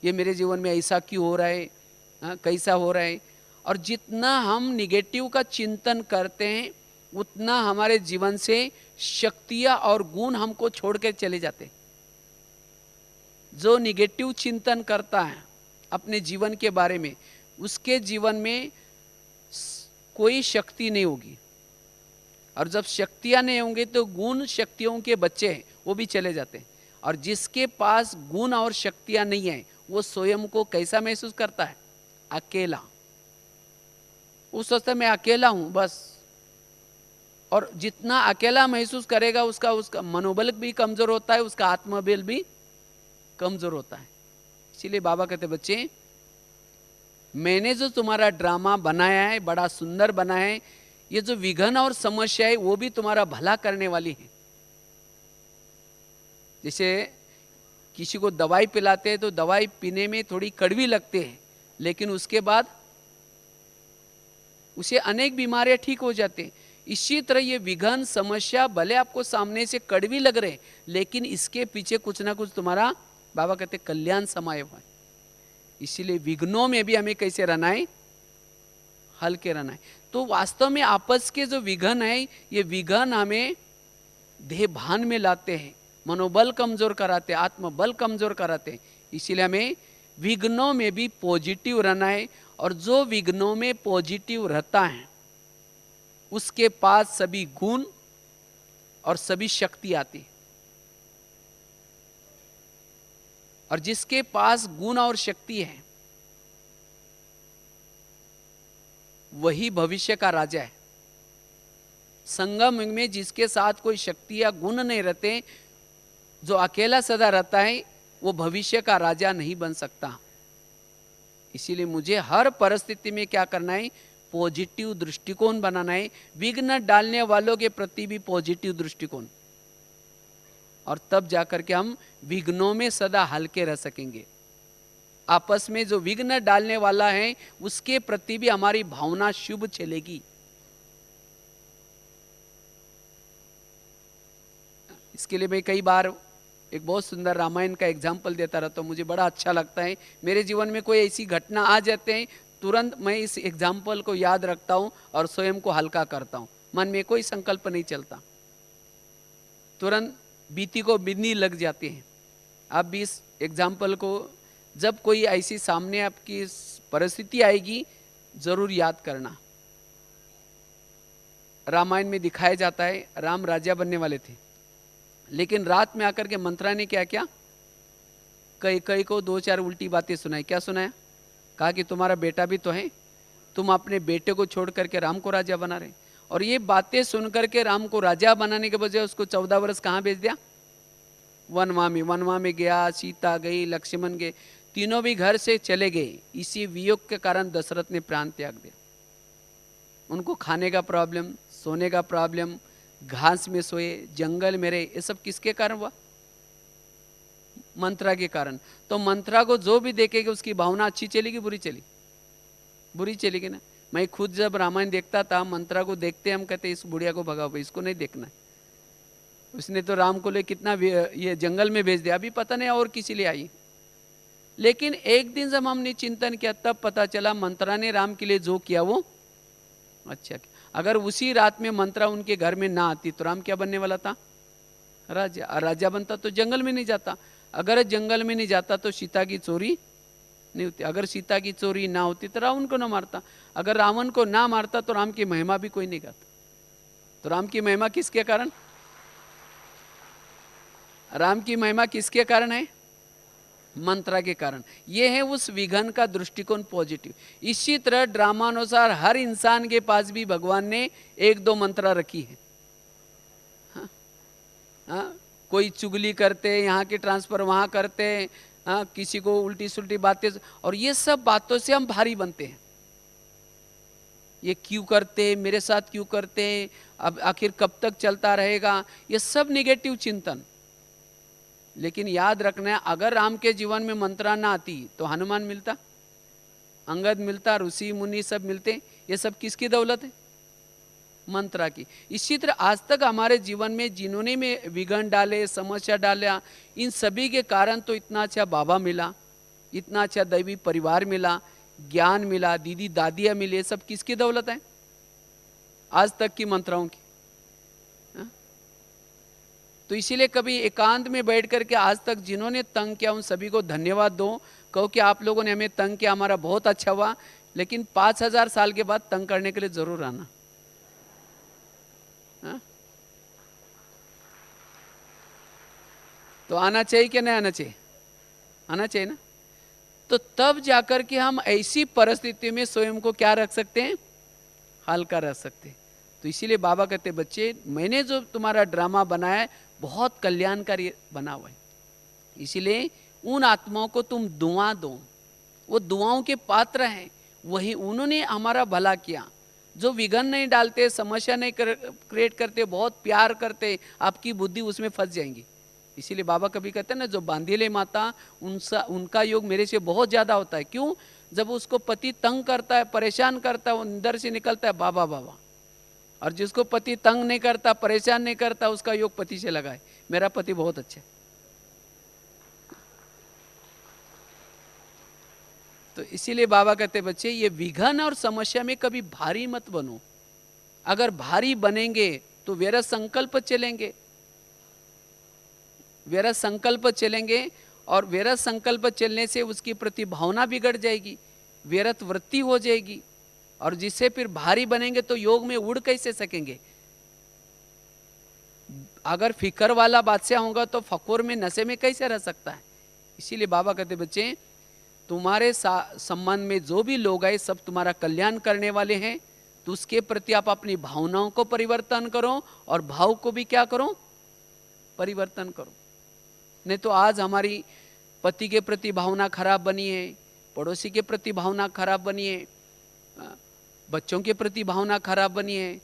ये मेरे जीवन में ऐसा क्यों हो रहा है, कैसा हो रहा है। और जितना हम निगेटिव का चिंतन करते हैं, उतना हमारे जीवन से शक्तियां और गुण हमको छोड़ के चले जाते हैं। जो निगेटिव चिंतन करता है अपने जीवन के बारे में, उसके जीवन में कोई शक्ति नहीं होगी। और जब शक्तियां नहीं होंगी तो गुण शक्तियों के बच्चे हैं वो भी चले जाते हैं। और जिसके पास गुण और शक्तियां नहीं है, वो स्वयं को कैसा महसूस करता है? अकेला। वो सोचता है मैं अकेला हूं बस। और जितना अकेला महसूस करेगा, उसका मनोबल भी कमजोर होता है, उसका आत्मबल भी कमजोर होता है। इसीलिए बाबा कहते बच्चे, मैंने जो तुम्हारा ड्रामा बनाया है, बड़ा सुंदर बनाया है, ये जो विघ्न और समस्या है वो भी तुम्हारा भला करने वाली है। जैसे किसी को दवाई पिलाते हैं तो दवाई पीने में थोड़ी कड़वी लगती है, लेकिन उसके बाद उसे अनेक बीमारियां ठीक हो जाती हैं। इसी तरह ये विघ्न समस्या भले आपको सामने से कड़वी लग रहे, लेकिन इसके पीछे कुछ ना कुछ तुम्हारा, बाबा कहते, कल्याण समाये हुआ है। इसीलिए विघ्नों में भी हमें कैसे रहना है? हल्के रहना है। तो वास्तव में आपस के जो विघ्न है, ये विघ्न हमें देह भान में लाते हैं, मनोबल कमजोर कराते, आत्मबल कमजोर कराते। इसीलिए हमें विघ्नों में भी पॉजिटिव रहना है। और जो विघ्नों में पॉजिटिव रहता है, उसके पास सभी गुण और सभी शक्ति आती है। और जिसके पास गुण और शक्ति है, वही भविष्य का राजा है। संगम में जिसके साथ कोई शक्ति या गुण नहीं रहते, जो अकेला सदा रहता है, वो भविष्य का राजा नहीं बन सकता। इसीलिए मुझे हर परिस्थिति में क्या करना है? पॉजिटिव दृष्टिकोण बनाना है। विघ्न डालने वालों के प्रति भी पॉजिटिव दृष्टिकोण, और तब जाकर के हम विघ्नों में सदा हल्के रह सकेंगे। आपस में जो विघ्न डालने वाला है उसके प्रति भी हमारी भावना शुभ चलेगी। इसके लिए मैं कई बार एक बहुत सुंदर रामायण का एग्जाम्पल देता रहता हूँ, मुझे बड़ा अच्छा लगता है। मेरे जीवन में कोई ऐसी घटना आ जाते हैं, तुरंत मैं इस एग्जाम्पल को याद रखता हूँ और स्वयं को हल्का करता हूँ। मन में कोई संकल्प नहीं चलता, तुरंत बीती को बिन्नी लग जाती है। आप भी इस एग्जाम्पल को जब कोई ऐसी सामने आपकी परिस्थिति आएगी जरूर याद करना। रामायण में दिखाया जाता है, राम राजा बनने वाले थे, लेकिन रात में आकर के मंत्रा ने क्या किया, कई को 2-4 उल्टी बातें सुनाई। क्या सुनाया? कहा कि तुम्हारा बेटा भी तो है, तुम अपने बेटे को छोड़ करके राम को राजा बना रहे। और ये बातें सुन करके राम को राजा बनाने के बजाय उसको 14 वर्ष कहाँ भेज दिया? वनवा में गया, सीता गई, लक्ष्मण गए, तीनों भी घर से चले गए। इसी वियोग के कारण दशरथ ने प्राण त्याग दिया। उनको खाने का प्रॉब्लम, सोने का प्रॉब्लम, घास में सोए, जंगल में रहे, ये सब किसके कारण हुआ? मंत्रा के कारण। तो मंत्रा को जो भी देखेगा उसकी भावना अच्छी चलेगी, बुरी चली? बुरी चलेगी ना। मैं खुद जब रामायण देखता था, मंत्रा को देखते हम कहते इस बुढ़िया को भगाओ भाई, इसको नहीं देखना है। उसने तो राम को ले कितना ये जंगल में भेज दिया, अभी पता नहीं और किसी लिए आई। लेकिन एक दिन जब हमने चिंतन किया तब पता चला मंत्रा ने राम के लिए जो किया वो अच्छा किया। अगर उसी रात में मंत्रा उनके घर में ना आती तो राम क्या बनने वाला था? राजा। राजा बनता तो जंगल में नहीं जाता। अगर जंगल में नहीं जाता तो सीता की चोरी नहीं होती। अगर सीता की चोरी ना होती तो रावण को ना मारता। अगर रावण को ना मारता तो राम की महिमा भी कोई नहीं गाता। तो राम की महिमा किसके कारण? राम की महिमा किसके कारण है? मंत्रा के कारण। यह है उस विघन का दृष्टिकोण पॉजिटिव। इसी तरह ड्रामानुसार हर इंसान के पास भी भगवान ने 1-2 मंत्रा रखी है। हाँ, कोई चुगली करते, यहाँ के ट्रांसफर वहाँ करते, हाँ, किसी को उल्टी सुल्टी बातें, और ये सब बातों से हम भारी बनते हैं। ये क्यों करते, मेरे साथ क्यों करते, अब आखिर कब तक चलता रहेगा, ये सब निगेटिव चिंतन। लेकिन याद रखना है, अगर राम के जीवन में मंत्रा ना आती तो हनुमान मिलता, अंगद मिलता, ऋषि मुनि सब मिलते। ये सब किसकी दौलत है? मंत्रा की। इसी तरह आज तक हमारे जीवन में जिन्होंने में विघन डाले, समस्या डाला, इन सभी के कारण तो इतना अच्छा बाबा मिला, इतना अच्छा दैवी परिवार मिला, ज्ञान मिला, दीदी दादियाँ मिले। सब किसकी दौलत है? आज तक की मंत्राओं की। तो इसीलिए कभी एकांत में बैठ करके आज तक जिन्होंने तंग किया उन सभी को धन्यवाद दो। कहो कि आप लोगों ने हमें तंग किया, हमारा बहुत अच्छा हुआ, लेकिन 5000 साल के बाद तंग करने के लिए जरूर आना। हा? तो आना चाहिए कि नहीं आना चाहिए? आना चाहिए ना। तो तब जाकर के हम ऐसी परिस्थिति में स्वयं को क्या रख सकते हैं? हल्का रख सकते हैं। तो इसीलिए बाबा कहते बच्चे, मैंने जो तुम्हारा ड्रामा बनाया है बहुत कल्याणकारी बना हुआ है, इसीलिए उन आत्माओं को तुम दुआ दो। वो दुआओं के पात्र हैं, वही उन्होंने हमारा भला किया। जो विघन नहीं डालते, समस्या नहीं क्रिएट करते, बहुत प्यार करते, आपकी बुद्धि उसमें फंस जाएंगी। इसीलिए बाबा कभी कहते हैं ना, जो बांधीले माता उनका योग मेरे से बहुत ज़्यादा होता है। क्यों? जब उसको पति तंग करता है, परेशान करता है, वो अंदर से निकलता है बाबा बाबा। और जिसको पति तंग नहीं करता, परेशान नहीं करता, उसका योग पति से लगा है। मेरा पति बहुत अच्छा है। तो इसीलिए बाबा कहते बच्चे, ये विघन और समस्या में कभी भारी मत बनो। अगर भारी बनेंगे तो व्यर्थ संकल्प चलेंगे, व्यर्थ संकल्प चलेंगे, और व्यर्थ संकल्प चलने से उसकी प्रति भावना बिगड़ जाएगी, व्यर्थ वृत्ति हो जाएगी, और जिससे फिर भारी बनेंगे तो योग में उड़ कैसे सकेंगे? अगर फिकर वाला बादशाह होगा तो फकोर में, नशे में कैसे रह सकता है? इसीलिए बाबा कहते बच्चे, तुम्हारे संबंध में जो भी लोग आए सब तुम्हारा कल्याण करने वाले हैं। तो उसके प्रति आप अपनी भावनाओं को परिवर्तन करो, और भाव को भी क्या करो? परिवर्तन करो। नहीं तो आज हमारी पति के प्रति भावना खराब बनी है, पड़ोसी के प्रति भावना खराब बनी है, बच्चों के प्रति भावना खराब बनी है,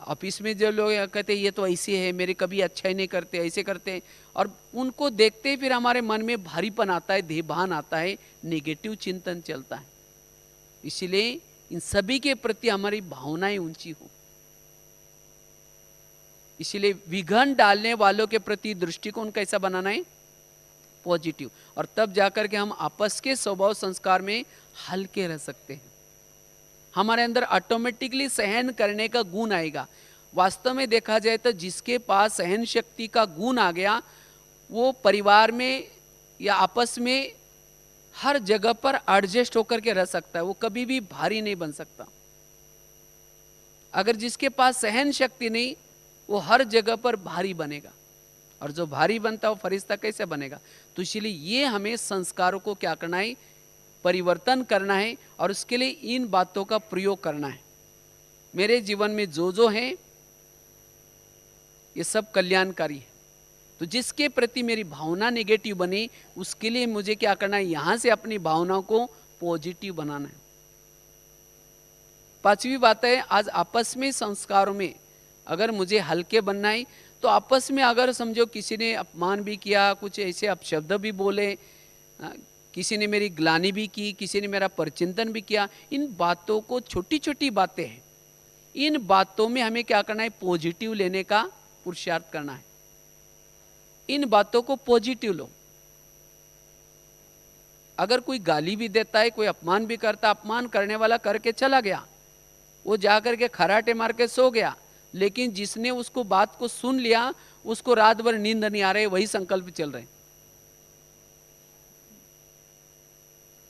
ऑफिस में जो लोग कहते हैं ये तो ऐसे है, मेरे कभी अच्छा ही नहीं करते, ऐसे करते हैं, और उनको देखते ही फिर हमारे मन में भारीपन आता है, देहभान आता है, नेगेटिव चिंतन चलता है। इसलिए इन सभी के प्रति हमारी भावनाएं ऊंची हो। इसलिए विघन डालने वालों के प्रति दृष्टिकोण कैसा बनाना है? पॉजिटिव। और तब जाकर के हम आपस के स्वभाव संस्कार में हल्के रह सकते हैं। हमारे अंदर ऑटोमेटिकली सहन करने का गुण आएगा। वास्तव में देखा जाए तो जिसके पास सहन शक्ति का गुण आ गया, वो परिवार में या आपस में हर जगह पर एडजस्ट होकर के रह सकता है, वो कभी भी भारी नहीं बन सकता। अगर जिसके पास सहन शक्ति नहीं, वो हर जगह पर भारी बनेगा, और जो भारी बनता है वो फरिश्ता कैसे बनेगा? तो इसलिए ये हमें संस्कारों को क्या करना है? परिवर्तन करना है, और उसके लिए इन बातों का प्रयोग करना है। मेरे जीवन में जो है ये सब कल्याणकारी है। तो जिसके प्रति मेरी भावना नेगेटिव बने, उसके लिए मुझे क्या करना है? यहां से अपनी भावनाओं को पॉजिटिव बनाना है। पांचवी बात है, आज आपस में संस्कारों में अगर मुझे हल्के बनना है, तो आपस में अगर समझो किसी ने अपमान भी किया, कुछ ऐसे अपशब्द भी बोले, किसी ने मेरी ग्लानि भी की, किसी ने मेरा परचिंतन भी किया, इन बातों को, छोटी छोटी बातें हैं, इन बातों में हमें क्या करना है? पॉजिटिव लेने का पुरुषार्थ करना है। इन बातों को पॉजिटिव लो। अगर कोई गाली भी देता है, कोई अपमान भी करता, अपमान करने वाला करके चला गया, वो जाकर के खराटे मार के सो गया, लेकिन जिसने उसको बात को सुन लिया, उसको रात भर नींद नहीं आ रही, वही संकल्प चल रहे।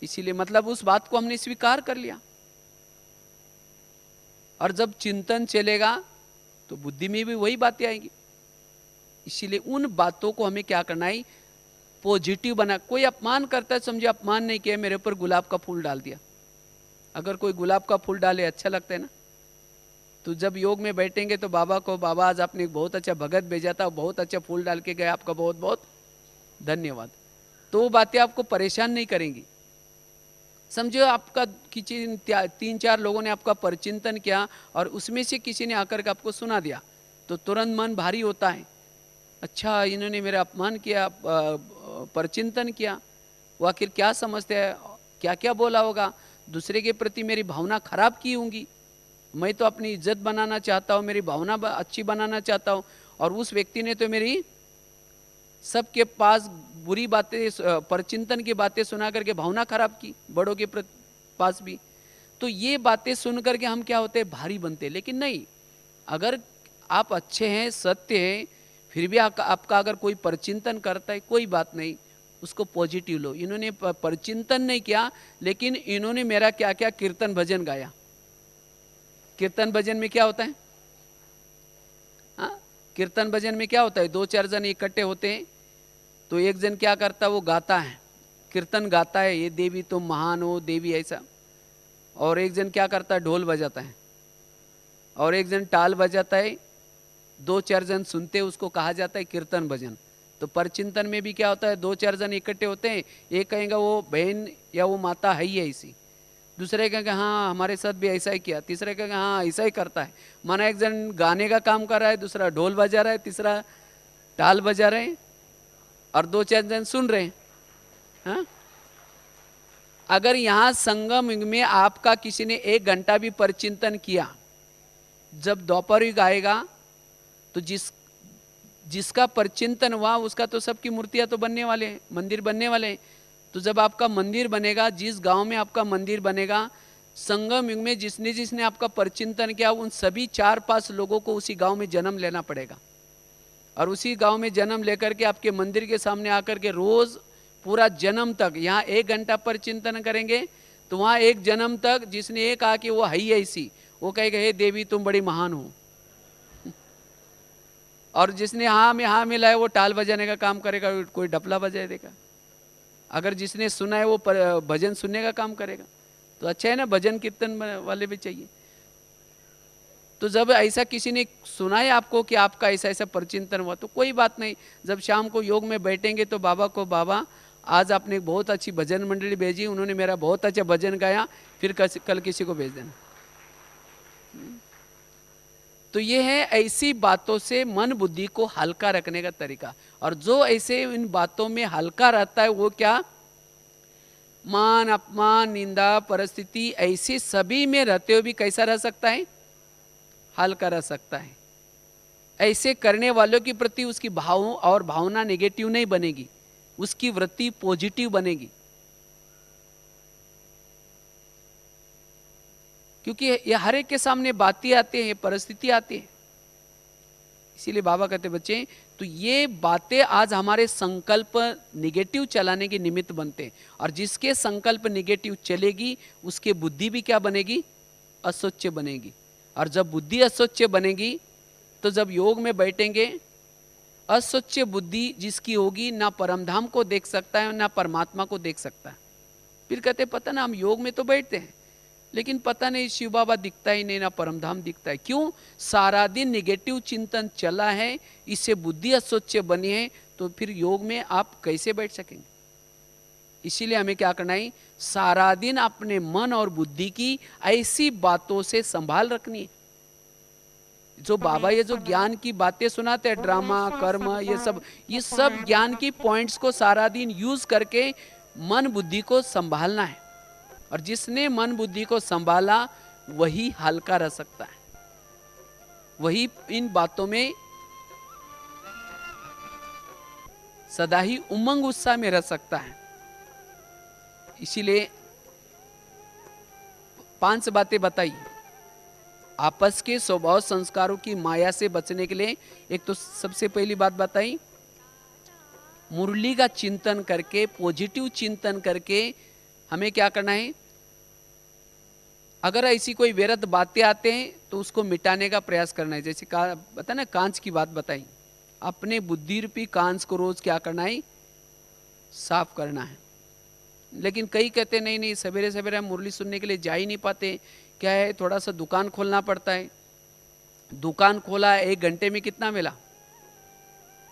इसीलिए मतलब उस बात को हमने स्वीकार कर लिया, और जब चिंतन चलेगा तो बुद्धि में भी वही बातें आएंगी। इसीलिए उन बातों को हमें क्या करना है? पॉजिटिव बना। कोई अपमान करता है, समझे अपमान नहीं किया, मेरे ऊपर गुलाब का फूल डाल दिया। अगर कोई गुलाब का फूल डाले, अच्छा लगता है ना? तो जब योग में बैठेंगे तो बाबा को, बाबा आज आपने बहुत अच्छा भगत भेजा था, बहुत अच्छा फूल डाल के गए, आपका बहुत बहुत धन्यवाद। तो वो बातें आपको परेशान नहीं करेंगी। समझो आपका किसी 3-4 लोगों ने आपका परचिंतन किया, और उसमें से किसी ने आकर के आपको सुना दिया, तो तुरंत मन भारी होता है। अच्छा, इन्होंने मेरा अपमान किया, परचिंतन किया, वो आखिर क्या समझते हैं, क्या क्या बोला होगा, दूसरे के प्रति मेरी भावना खराब की होंगी। मैं तो अपनी इज्जत बनाना चाहता हूँ, मेरी भावना अच्छी बनाना चाहता हूँ, और उस व्यक्ति ने तो मेरी सबके पास बुरी बातें, परचिंतन की बातें सुना करके भावना खराब की, बड़ों के पास भी। तो ये बातें सुन करके हम क्या होते हैं? भारी बनते। लेकिन नहीं, अगर आप अच्छे हैं, सत्य हैं, फिर भी आपका अगर कोई परचिंतन करता है, कोई बात नहीं, उसको पॉजिटिव लो। इन्होंने परचिंतन नहीं किया, लेकिन इन्होंने मेरा क्या क्या कीर्तन भजन गाया। कीर्तन भजन में क्या होता है? कीर्तन भजन में क्या होता है? 2-4 जन इकट्ठे होते हैं, तो एक जन क्या करता है? वो गाता है, कीर्तन गाता है, ये देवी तुम महान हो, देवी ऐसा। और एक जन क्या करता है? ढोल बजाता है, और एक जन ताल बजाता है। 2-4 जन सुनते हैं, उसको कहा जाता है कीर्तन भजन। तो परचिंतन में भी क्या होता है? 2-4 जन इकट्ठे होते हैं, एक कहेगा वो बहन या वो माता है ही ऐसी, दूसरे कहेगा हाँ हमारे साथ भी ऐसा ही किया, तीसरे कहेगा हाँ ऐसा ही करता है। माना एक जन गाने का काम कर रहा है, दूसरा ढोल बजा रहा है, तीसरा ताल बजा रहे हैं, और 2-4 जन सुन रहे हैं। हाँ? अगर यहाँ संगम युग में आपका किसी ने 1 घंटा भी परचिंतन किया, जब दोपहर युग आएगा तो जिसका परचिंतन हुआ उसका तो सबकी मूर्तियां तो बनने वाले हैं, मंदिर बनने वाले हैं। तो जब आपका मंदिर बनेगा, जिस गांव में आपका मंदिर बनेगा, संगम युग में जिसने जिसने आपका परचिंतन किया, उन सभी 4-5 लोगों को उसी गांव में जन्म लेना पड़ेगा, और उसी गांव में जन्म लेकर के आपके मंदिर के सामने आकर के रोज पूरा जन्म तक, यहाँ 1 घंटा परचिंतन करेंगे, तो वहाँ 1 जन्म तक जिसने ये कहा कि वो है ही ऐसी, वो कहेगा हे देवी तुम बड़ी महान हो। और जिसने हाँ में लाए, वो ताल बजाने का काम करेगा, कोई डपला बजा देगा। अगर जिसने सुना है वो भजन सुनने का काम करेगा। तो अच्छा है ना, भजन कीर्तन वाले भी चाहिए। तो जब ऐसा किसी ने सुना है आपको कि आपका ऐसा ऐसा परचिंतन हुआ, तो कोई बात नहीं, जब शाम को योग में बैठेंगे तो बाबा को, बाबा आज आपने बहुत अच्छी भजन मंडली भेजी, उन्होंने मेरा बहुत अच्छा भजन गाया, फिर कल किसी को भेज देना। तो ये है ऐसी बातों से मन बुद्धि को हल्का रखने का तरीका। और जो ऐसे इन बातों में हल्का रहता है वो क्या, मान अपमान निंदा परिस्थिति ऐसी सभी में रहते हुए भी कैसा रह सकता है, हल्का रह सकता है। ऐसे करने वालों के प्रति उसकी भाव और भावना नेगेटिव नहीं बनेगी, उसकी वृत्ति पॉजिटिव बनेगी। क्योंकि ये हर एक के सामने बातें आती हैं, परिस्थिति आती है। इसीलिए बाबा कहते बच्चे, तो ये बातें आज हमारे संकल्प निगेटिव चलाने के निमित्त बनते हैं। और जिसके संकल्प निगेटिव चलेगी उसके बुद्धि भी क्या बनेगी, असोच्य बनेगी। और जब बुद्धि असोच्य बनेगी तो जब योग में बैठेंगे, असोच्य बुद्धि जिसकी होगी ना परमधाम को देख सकता है ना परमात्मा को देख सकता है। फिर कहते पता ना हम योग में तो बैठते हैं लेकिन पता नहीं शिव बाबा दिखता ही नहीं, ना परमधाम दिखता है। क्यों? सारा दिन निगेटिव चिंतन चला है, इससे बुद्धि असोच्य बनी है। तो फिर योग में आप कैसे बैठ सकेंगे? इसीलिए हमें क्या करना है, सारा दिन अपने मन और बुद्धि की ऐसी बातों से संभाल रखनी है। जो बाबा ये जो ज्ञान की बातें सुनाते हैं, ड्रामा कर्म ये सब ज्ञान की पॉइंट्स को सारा दिन यूज करके मन बुद्धि को संभालना है। और जिसने मन बुद्धि को संभाला वही हल्का रह सकता है, वही इन बातों में सदा ही उमंग उत्साह में रह सकता है। इसीलिए 5 बातें बताई। आपस के स्वभाव संस्कारों की माया से बचने के लिए एक तो सबसे पहली बात बताई, मुरली का चिंतन करके, पॉजिटिव चिंतन करके हमें क्या करना है। अगर ऐसी कोई व्यर्थ बातें आते हैं तो उसको मिटाने का प्रयास करना है। जैसे बता ना, कांच की बात बताई, अपने बुद्धि रूपी कांच को रोज क्या करना है, साफ करना है। लेकिन कई कहते नहीं नहीं सवेरे सवेरे हम मुरली सुनने के लिए जा ही नहीं पाते, क्या है थोड़ा सा दुकान खोलना पड़ता है। दुकान खोला, 1 घंटे में कितना मिला,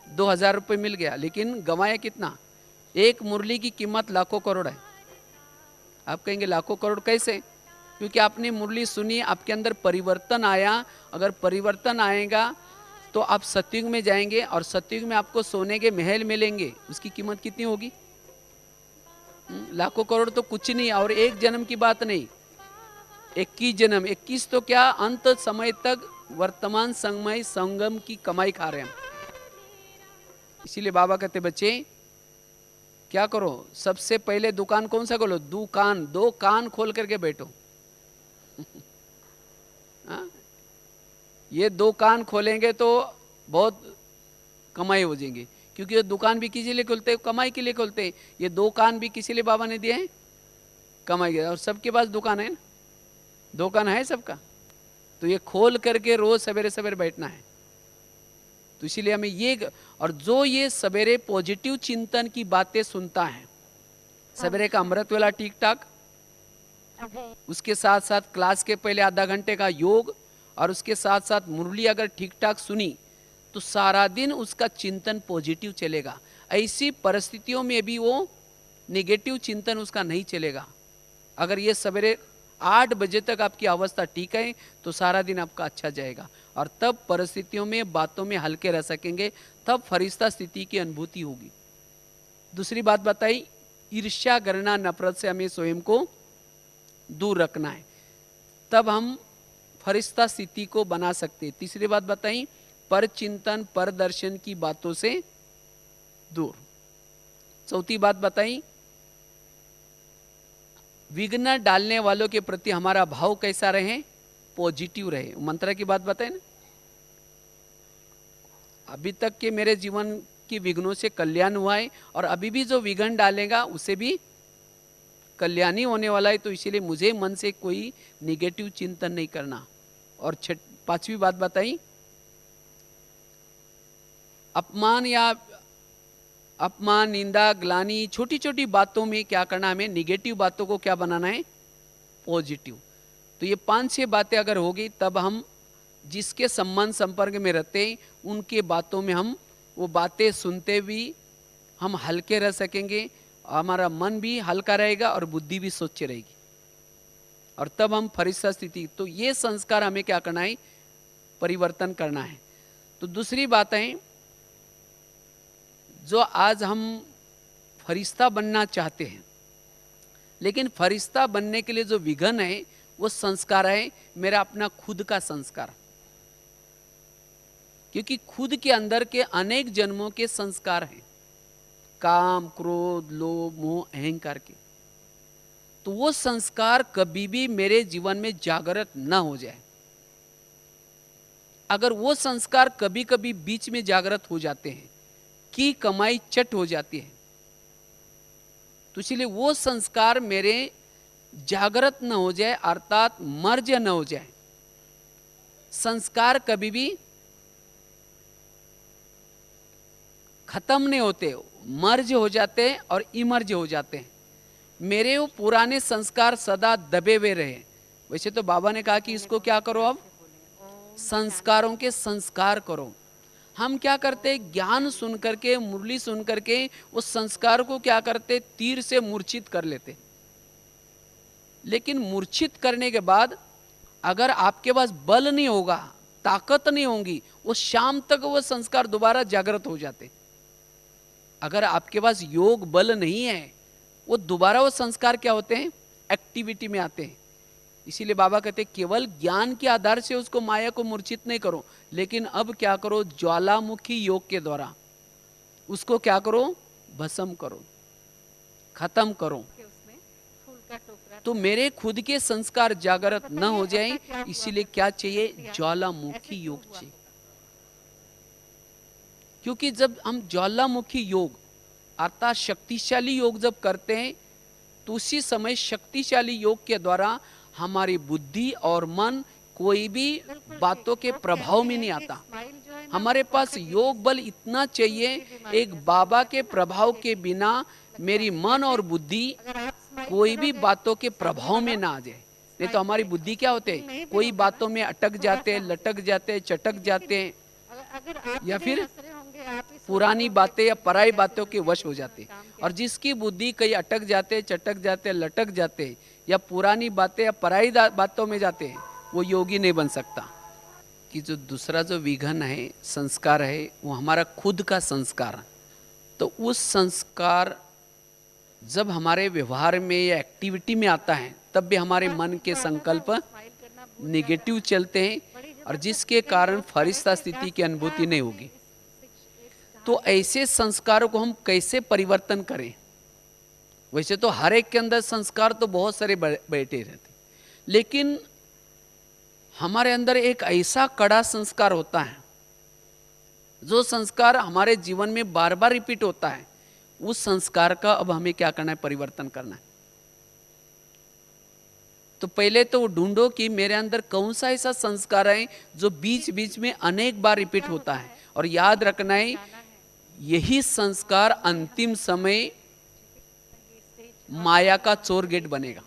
2000 रुपये मिल गया, लेकिन गंवाया कितना, एक मुरली की कीमत लाखों करोड़ है। आप कहेंगे लाखों करोड़ कैसे? क्योंकि आपने मुरली सुनी, आपके अंदर परिवर्तन आया। अगर परिवर्तन आएगा तो आप सतयुग में जाएंगे और सतयुग में आपको सोने के महल मिलेंगे, उसकी कीमत कितनी होगी? लाखों करोड़ तो कुछ नहीं। और 1 जन्म की बात नहीं, 21 जन्म, 21 तो क्या, अंत समय तक वर्तमान समय संगम की कमाई खा रहे हैं। इसीलिए बाबा कहते बच्चे क्या करो, सबसे पहले दुकान कौन सा खोलो, दुकान, 2 कान खोल करके बैठो। ये 2 कान खोलेंगे तो बहुत कमाई हो जाएंगे। क्योंकि ये दुकान भी किसी लिए खोलते हैं, कमाई के लिए खोलते हैं। ये 2 कान भी किसी लिए बाबा ने दिए हैं, कमाई के। और सबके पास दुकान है ना, 2 कान है सबका, तो ये खोल करके रोज सवेरे सवेरे बैठना है। तो इसीलिए हमें ये, और जो ये सवेरे पॉजिटिव चिंतन की बातें सुनता है, सवेरे का अमृत वेला ठीक ठाक, उसके साथ साथ क्लास के पहले आधा घंटे का योग, और उसके साथ साथ मुरली अगर ठीक ठाक सुनी तो सारा दिन उसका चिंतन पॉजिटिव चलेगा। ऐसी परिस्थितियों में भी वो नेगेटिव चिंतन उसका नहीं चलेगा। अगर ये सवेरे 8 बजे तक आपकी अवस्था ठीक है तो सारा दिन आपका अच्छा जाएगा। और तब परिस्थितियों में, बातों में हल्के रह सकेंगे, तब फरिश्ता स्थिति की अनुभूति होगी। दूसरी बात बताई, ईर्ष्या घृणा नफरत से हमें स्वयं को दूर रखना है, तब हम फरिश्ता स्थिति को बना सकते हैं। तीसरी बात बताई, पर चिंतन पर दर्शन की बातों से दूर। चौथी बात बताई, विघ्न डालने वालों के प्रति हमारा भाव कैसा रहे, पॉजिटिव रहे। मंत्र की बात बताए ना, अभी तक के मेरे जीवन की विघ्नों से कल्याण हुआ है और अभी भी जो विघ्न डालेगा उसे भी कल्याण ही होने वाला है। तो इसीलिए मुझे मन से कोई निगेटिव चिंतन नहीं करना। और 5वीं बात बताई, अपमान निंदा ग्लानि छोटी छोटी बातों में क्या करना, हमें निगेटिव बातों को क्या बनाना है, पॉजिटिव। तो ये 5-6 बातें अगर होगी तब हम जिसके संबंध संपर्क में रहते हैं उनके बातों में हम वो बातें सुनते भी हम हल्के रह सकेंगे, हमारा मन भी हल्का रहेगा और बुद्धि भी स्वच्छ रहेगी, और तब हम फरिश्ता स्थिति। तो ये संस्कार हमें क्या करना है, परिवर्तन करना है। तो दूसरी बात है, जो आज हम फरिश्ता बनना चाहते हैं, लेकिन फरिश्ता बनने के लिए जो विघन है वो संस्कार है मेरा अपना खुद का संस्कार। क्योंकि खुद के अंदर के अनेक जन्मों के संस्कार हैं, काम, क्रोध, लोभ, मोह, अहंकार के। तो वो संस्कार कभी भी मेरे जीवन में जागृत न हो जाए। अगर वो संस्कार कभी कभी बीच में जागृत हो जाते हैं कि कमाई चट हो जाती है, तो इसलिए वो संस्कार मेरे जागृत न हो जाए, अर्थात मर्ज न हो जाए। संस्कार कभी भी खत्म नहीं होते, मर्ज हो जाते हैं और इमर्ज हो जाते हैं। मेरे वो पुराने संस्कार सदा दबे हुए रहे। वैसे तो बाबा ने कहा कि इसको क्या करो, अब संस्कारों के संस्कार करो। हम क्या करते, ज्ञान सुन करके, मुरली सुन करके उस संस्कार को क्या करते, तीर से मूर्छित कर लेते। लेकिन मूर्छित करने के बाद अगर आपके पास बल नहीं होगा, ताकत नहीं होगी, वो शाम तक वो संस्कार दोबारा जागृत हो जाते। अगर आपके पास योग बल नहीं है, वो दोबारा वो संस्कार क्या होते हैं, एक्टिविटी में आते हैं। इसीलिए बाबा कहते हैं केवल ज्ञान के आधार से उसको माया को मूर्छित नहीं करो, लेकिन अब क्या करो, ज्वालामुखी योग के द्वारा उसको क्या करो, भस्म करो, खत्म करो। तो मेरे खुद के संस्कार जागृत न हो जाए, इसीलिए क्या चाहिए, ज्वालामुखी योग चाहिए। क्योंकि जब हम ज्वालामुखी योग अर्थात शक्तिशाली योग जब करते हैं, तो उसी समय शक्तिशाली योग के द्वारा हमारी बुद्धि और मन कोई भी बातों के प्रभाव में नहीं आता। हमारे पास योग बल इतना चाहिए, एक बाबा के प्रभाव के बिना मेरी मन और बुद्धि कोई भी बातों के प्रभाव में ना आ जाए। नहीं तो हमारी बुद्धि क्या होते, कोई बातों में अटक जाते, लटक जाते, चटक जाते, या फिर पुरानी बातें या पराई बातों के वश हो जाते। और जिसकी बुद्धि कहीं अटक जाते, चटक जाते, लटक जाते, या पुरानी बातें या पराई बातों में जाते हैं, वो योगी नहीं बन सकता। कि जो दूसरा जो विघन है, संस्कार है, वो हमारा खुद का संस्कार। तो उस संस्कार जब हमारे व्यवहार में या एक्टिविटी में आता है, तब भी हमारे मन के संकल्प निगेटिव चलते हैं, और जिसके कारण फरिश्ता स्थिति की अनुभूति नहीं होगी। तो ऐसे संस्कारों को हम कैसे परिवर्तन करें? वैसे तो हर एक के अंदर संस्कार तो बहुत सारे बैठे रहते, लेकिन हमारे अंदर एक ऐसा कड़ा संस्कार होता है, जो संस्कार हमारे जीवन में बार बार रिपीट होता है। उस संस्कार का अब हमें क्या करना है, परिवर्तन करना है। तो पहले तो ढूंढो कि मेरे अंदर कौन सा ऐसा संस्कार है जो बीच बीच में अनेक बार रिपीट होता है, और याद रखना है यही संस्कार अंतिम समय माया का चोर गेट बनेगा।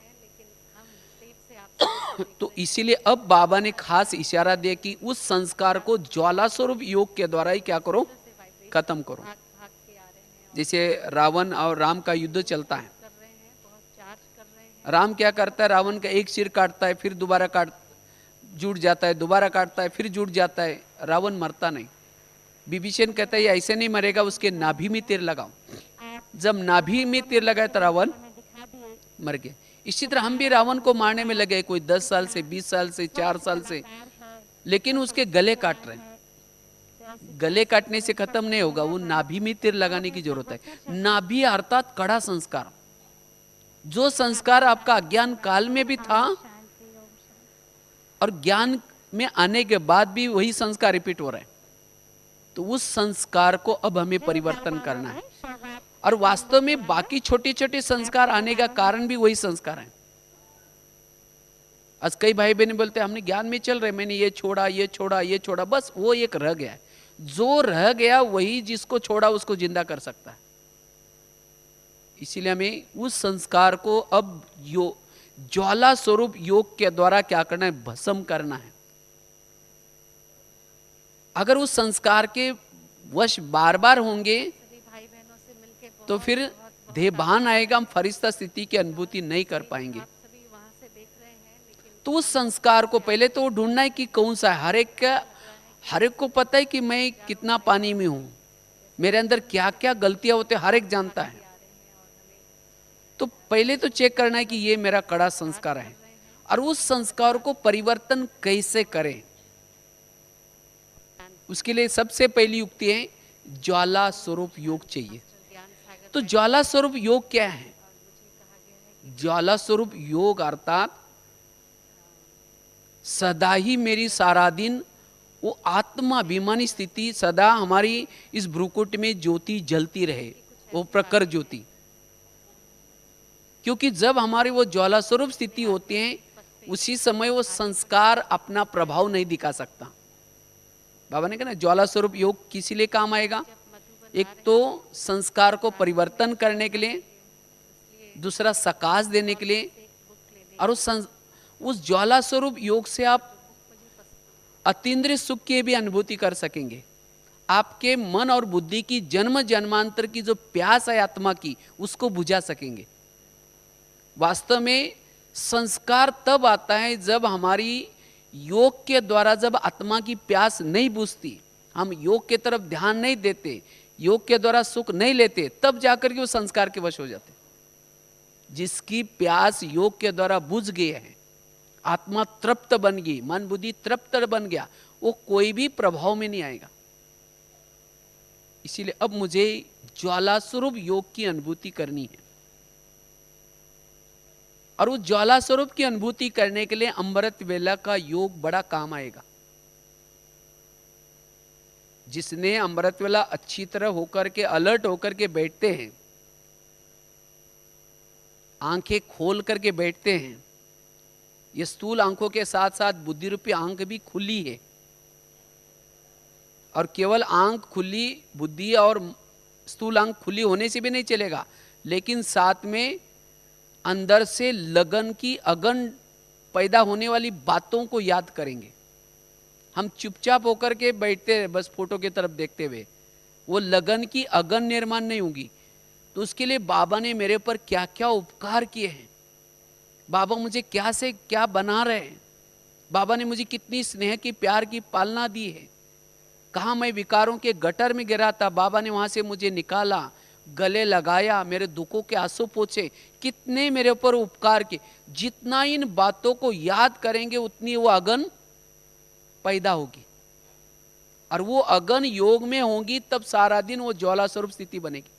तो इसीलिए अब बाबा ने खास इशारा दिया कि उस संस्कार को ज्वाला स्वरूप योग के द्वारा ही क्या करो, खत्म करो। जैसे रावण और राम का युद्ध चलता है, राम क्या करता है, रावण का एक सिर काटता है, फिर दोबारा जुड़ जाता है, दोबारा काटता है, फिर जुड़ जाता है, रावण मरता नहीं। विभीषण कहता है ऐसे नहीं मरेगा, उसके नाभि में तीर लगाओ। जब नाभि में तीर लगाए तो रावण मर गया। इसी तरह हम भी रावण को मारने में लगे, कोई 10 साल से, 20 साल से, 4 साल से, लेकिन उसके गले काट रहे हैं। गले काटने से खत्म नहीं होगा, वो नाभि में तीर लगाने की जरूरत है। नाभि अर्थात कड़ा संस्कार, जो संस्कार आपका अज्ञान काल में भी था और ज्ञान में आने के बाद भी वही संस्कार रिपीट हो रहा है। तो उस संस्कार को अब हमें परिवर्तन करना है, और वास्तव में बाकी छोटे छोटे संस्कार आने का कारण भी वही संस्कार है। आज कई भाई बहन बोलते हैं हमने ज्ञान में चल रहे, मैंने ये छोड़ा, ये छोड़ा, ये छोड़ा, बस वो एक रह गया है। जो रह गया वही जिसको छोड़ा उसको जिंदा कर सकता है। इसीलिए हमें उस संस्कार को अब ज्वाला स्वरूप योग के द्वारा क्या करना है, भस्म करना है। अगर उस संस्कार के वश बार बार होंगे तो फिर देहभान आएगा, हम फरिश्ता स्थिति की अनुभूति नहीं कर पाएंगे। तो उस संस्कार को पहले तो ढूंढना है कि कौन सा है। हर एक का हर एक को पता है कि मैं कितना पानी में हूं, मेरे अंदर क्या क्या गलतियां होते हर एक जानता है। तो पहले तो चेक करना है कि ये मेरा कड़ा संस्कार है, और उस संस्कार को परिवर्तन कैसे करें। उसके लिए सबसे पहली युक्ति है ज्वाला स्वरूप योग चाहिए। तो ज्वाला स्वरूप योग क्या है? ज्वाला स्वरूप योग अर्थात सदा ही मेरी सारा दिन वो आत्माभिमानी स्थिति, सदा हमारी इस भ्रूकुट में ज्योति जलती रहे, वो प्रखर ज्योति। क्योंकि जब हमारी वो ज्वाला स्वरूप स्थिति होती है, उसी समय वो संस्कार अपना प्रभाव नहीं दिखा सकता। बाबा ने कहा ना, ज्वाला स्वरूप योग किसी लिए काम आएगा? एक तो संस्कार को परिवर्तन करने के लिए, दूसरा सकाश देने के लिए, और उस ज्वाला स्वरूप योग से आप अतीन्द्रिय सुख की भी अनुभूति कर सकेंगे। आपके मन और बुद्धि की जन्म जन्मांतर की जो प्यास है आत्मा की, उसको बुझा सकेंगे। वास्तव में संस्कार तब आता है जब हमारी योग के द्वारा जब आत्मा की प्यास नहीं बुझती, हम योग के तरफ ध्यान नहीं देते, योग के द्वारा सुख नहीं लेते, तब जाकर के वो संस्कार के वश हो जाते। जिसकी प्यास योग के द्वारा बुझ गई है, आत्मा तृप्त बन गई, मन बुद्धि तृप्त बन गया, वो कोई भी प्रभाव में नहीं आएगा। इसीलिए अब मुझे ज्वाला स्वरूप योग की अनुभूति करनी है, और उस ज्वाला स्वरूप की अनुभूति करने के लिए अमृत वेला का योग बड़ा काम आएगा। जिसने अमृत वेला अच्छी तरह होकर के अलर्ट होकर के बैठते हैं, आंखें खोल करके बैठते हैं, ये स्थूल आंखों के साथ साथ बुद्धि रूपी आंख भी खुली है, और केवल आंख खुली, बुद्धि और स्थूल आंख खुली होने से भी नहीं चलेगा, लेकिन साथ में अंदर से लगन की अगन पैदा होने वाली बातों को याद करेंगे। हम चुपचाप होकर के बैठते हैं बस फोटो की तरफ देखते हुए, वो लगन की अगन निर्माण नहीं होगी। तो उसके लिए बाबा ने मेरे पर क्या क्या उपकार किए हैं, बाबा मुझे क्या से क्या बना रहे हैं, बाबा ने मुझे कितनी स्नेह की प्यार की पालना दी है। कहाँ मैं विकारों के गटर में गिरा था, बाबा ने वहां से मुझे निकाला, गले लगाया, मेरे दुखों के आंसू पोंछे, कितने मेरे ऊपर उपकार किए। जितना इन बातों को याद करेंगे उतनी वो अगन पैदा होगी, और वो अगन योग में होंगी, तब सारा दिन वो ज्वाला स्वरूप स्थिति बनेगी।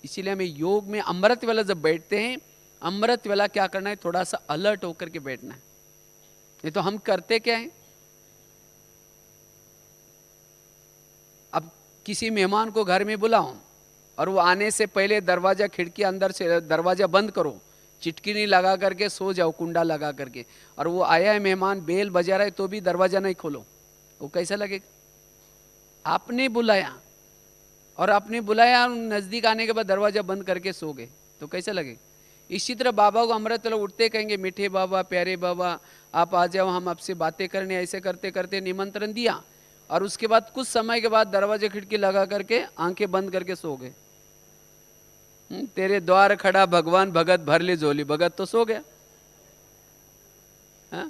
इसीलिए हमें योग में अमृत वेला जब बैठते हैं, अमृत वेला क्या करना है, थोड़ा सा अलर्ट होकर के बैठना है। नहीं तो हम करते क्या है, अब किसी मेहमान को घर में बुलाओ और वो आने से पहले दरवाजा खिड़की अंदर से दरवाजा बंद करो, चिटकिनी लगा करके सो जाओ कुंडा लगा करके, और वो आया है मेहमान बेल बजा रहा है तो भी दरवाजा नहीं खोलो, वो कैसा लगेगा? आपने बुलाया, और आपने बुलाया, नजदीक आने के बाद दरवाजा बंद करके सो गए तो कैसा लगेगा? इसी तरह बाबा को अमृत लोग उठते कहेंगे, मीठे बाबा, प्यारे बाबा, आप आ जाओ, हम आपसे बातें करने। ऐसे करते करते निमंत्रण दिया, और उसके बाद कुछ समय के बाद दरवाजे खिड़की लगा करके आंखें बंद करके सो गए। तेरे द्वार खड़ा भगवान, भगत भर ले झोली, भगत तो सो गया। हा?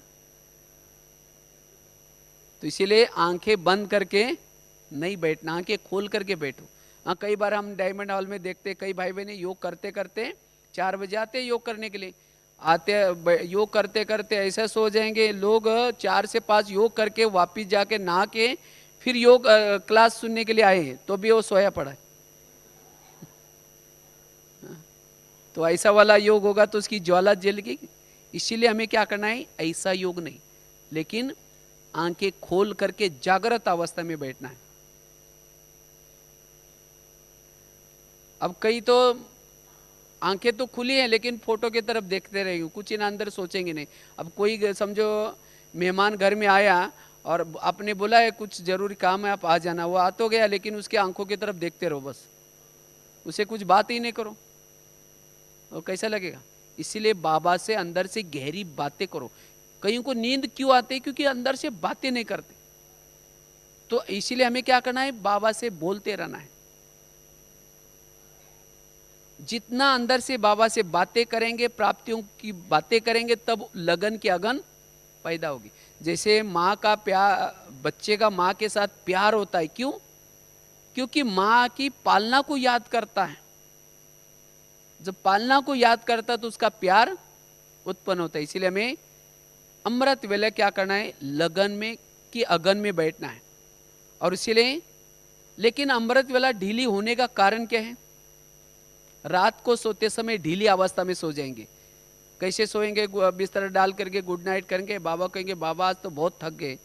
तो इसीलिए आंखें बंद करके नहीं बैठना, आंखें खोल करके बैठो। हाँ, कई बार हम डायमंड हॉल में देखते, कई भाई बहन योग करते करते 4 बजे आते योग करने के लिए, आते योग करते करते ऐसा सो जाएंगे लोग। 4 से 5 योग करके वापिस जाके नहा के फिर योग क्लास सुनने के लिए आए तो भी वो सोया पड़ा है। तो ऐसा वाला योग होगा तो उसकी ज्वाला जलेगी। इसीलिए हमें क्या करना है, ऐसा योग नहीं, लेकिन आंखें खोल करके जागृत अवस्था में बैठना है। अब कई तो आंखें तो खुली हैं लेकिन फोटो की तरफ देखते रहेंगे, कुछ इन अंदर सोचेंगे नहीं। अब कोई समझो मेहमान घर में आया और आपने बोला है कुछ जरूरी काम है आप आ जाना, वो आ तो गया लेकिन उसके आंखों की तरफ देखते रहो बस, उसे कुछ बात ही नहीं करो, और कैसा लगेगा? इसीलिए बाबा से अंदर से गहरी बातें करो। कईयों को नींद क्यों आती है? क्योंकि अंदर से बातें नहीं करते। तो इसीलिए हमें क्या करना है, बाबा से बोलते रहना है। जितना अंदर से बाबा से बातें करेंगे, प्राप्तियों की बातें करेंगे, तब लगन की अगन पैदा होगी। जैसे माँ का प्यार, बच्चे का माँ के साथ प्यार होता है, क्यों? क्योंकि माँ की पालना को याद करता है। जब पालना को याद करता है तो उसका प्यार उत्पन्न होता है। इसीलिए हमें अमृत वेले क्या करना है? लगन में कि अगन में बैठना है। और इसीलिए, लेकिन अमृत वेला ढीली होने का कारण क्या है? रात को सोते समय ढीली अवस्था में सो जाएंगे। कैसे सोएंगे? बिस्तर डाल करके गुड नाइट करेंगे, बाबा कहेंगे बाबा आज तो बहुत थक गए,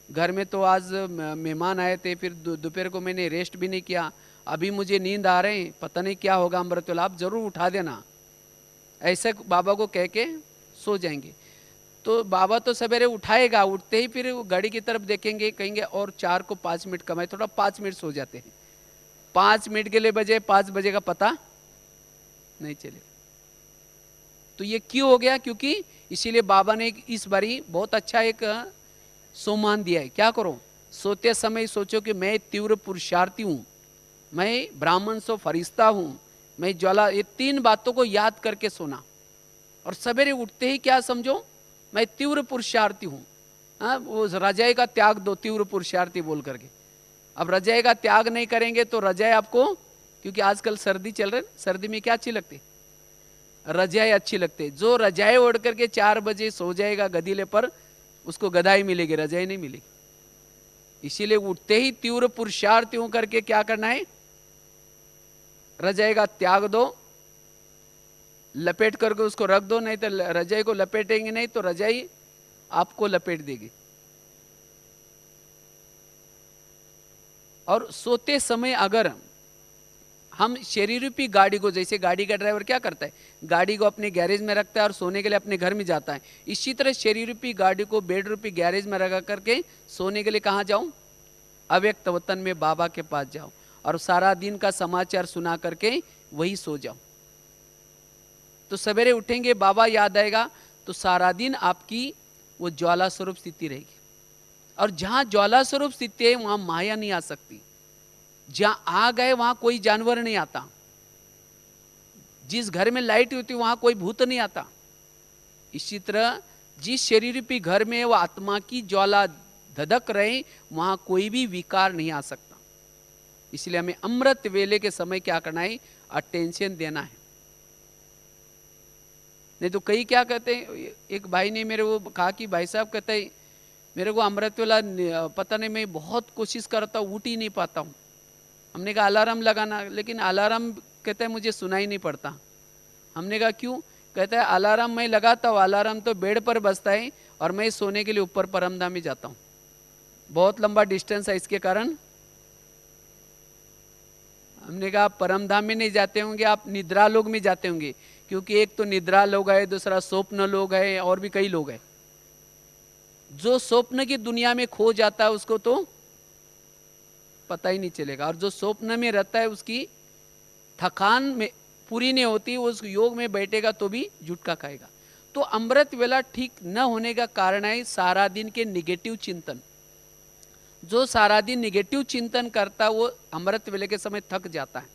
घर में तो आज मेहमान आए थे, फिर दोपहर को मैंने रेस्ट भी नहीं किया, अभी मुझे नींद आ रहे हैं, पता नहीं क्या होगा अमृत वेला, आप जरूर उठा देना, ऐसे बाबा को कह के सो जाएंगे। तो बाबा तो सवेरे उठाएगा, उठते ही फिर घड़ी की तरफ देखेंगे, कहेंगे और 4 को 5 मिनट कमाए, थोड़ा 5 मिनट सो जाते हैं। 5 मिनट के लिए बजे 5 बजे का पता नहीं चलेगा। तो ये क्यों हो गया? क्योंकि इसीलिए बाबा ने इस बारी बहुत अच्छा एक सम्मान दिया है। क्या करो? सोते समय सोचो कि मैं तीव्र पुरुषार्थी हूं, मैं ब्राह्मण सो फरिश्ता हूं, मैं ज्वाला, ये 3 बातों को याद करके सोना। और सवेरे उठते ही क्या समझो? मैं तीव्र पुरुषार्थी हूं। वो रजाई का त्याग दो, तीव्र पुरुषार्थी बोल करके। अब रजाई का त्याग नहीं करेंगे तो रजाई आपको, क्योंकि आजकल सर्दी चल रही, सर्दी में क्या अच्छी लगती? रजाई अच्छी लगती। जो रजाई ओढ़ करके 4 बजे सो जाएगा गदीले पर, उसको गदाई मिलेगी, रजाई नहीं मिलेगी। इसीलिए उठते ही तीव्र पुरुषार्थ यूं करके क्या करना है? रजाई का त्याग दो, लपेट करके उसको रख दो, नहीं तो रजाई को लपेटेंगे नहीं तो रजाई आपको लपेट देगी। और सोते समय अगर हम शरीर रूपी गाड़ी को, जैसे गाड़ी का ड्राइवर क्या करता है? गाड़ी को अपने गैरेज में रखता है और सोने के लिए अपने घर में जाता है। इसी तरह शरीर रूपी गाड़ी को बेड रूपी गैरेज में रखा करके सोने के लिए कहाँ जाऊं? अव्यक्त वतन में बाबा के पास जाओ और सारा दिन का समाचार सुना करके वही सो जाओ। तो सवेरे उठेंगे, बाबा याद आएगा, तो सारा दिन आपकी वो ज्वाला स्वरूप स्थिति रहेगी। और जहां ज्वाला स्वरूप स्थिति है वहां माया नहीं आ सकती। जहां आ गए वहां कोई जानवर नहीं आता। जिस घर में लाइट होती है वहां कोई भूत नहीं आता। इसी तरह जिस शरीर रूपी घर में वो आत्मा की ज्वाला धधक रहे वहां कोई भी विकार नहीं आ सकता। इसलिए हमें अमृत वेले के समय क्या करना है? अटेंशन देना है। नहीं तो कई क्या कहते हैं, एक भाई ने मेरे को कहा कि भाई साहब कहते हैं मेरे को अमृत वेला पता नहीं, मैं बहुत कोशिश करता हूँ, उठ ही नहीं पाता हूँ। हमने कहा अलार्म लगाना, लेकिन अलार्म कहता है मुझे सुनाई नहीं पड़ता। हमने कहा क्यों? कहता है अलार्म मैं लगाता हूँ, अलार्म तो बेड पर बजता है और मैं सोने के लिए ऊपर परमधाम में जाता हूँ, बहुत लंबा डिस्टेंस है, इसके कारण। हमने कहा परमधाम में नहीं जाते होंगे आप, निद्रा लोग में जाते होंगे, क्योंकि एक तो निद्रा लोग है, दूसरा स्वप्न लोग है, और भी कई लोग हैं। जो स्वप्न की दुनिया में खो जाता है उसको तो पता ही नहीं चलेगा, और जो स्वप्न में रहता है उसकी थकान में पूरी नहीं होती, उस योग में बैठेगा तो भी झुटका खाएगा। तो अमृत वेला ठीक न होने का कारण है सारा दिन के निगेटिव चिंतन। जो सारा दिन निगेटिव चिंतन करता है वो अमृत वेले के समय थक जाता है।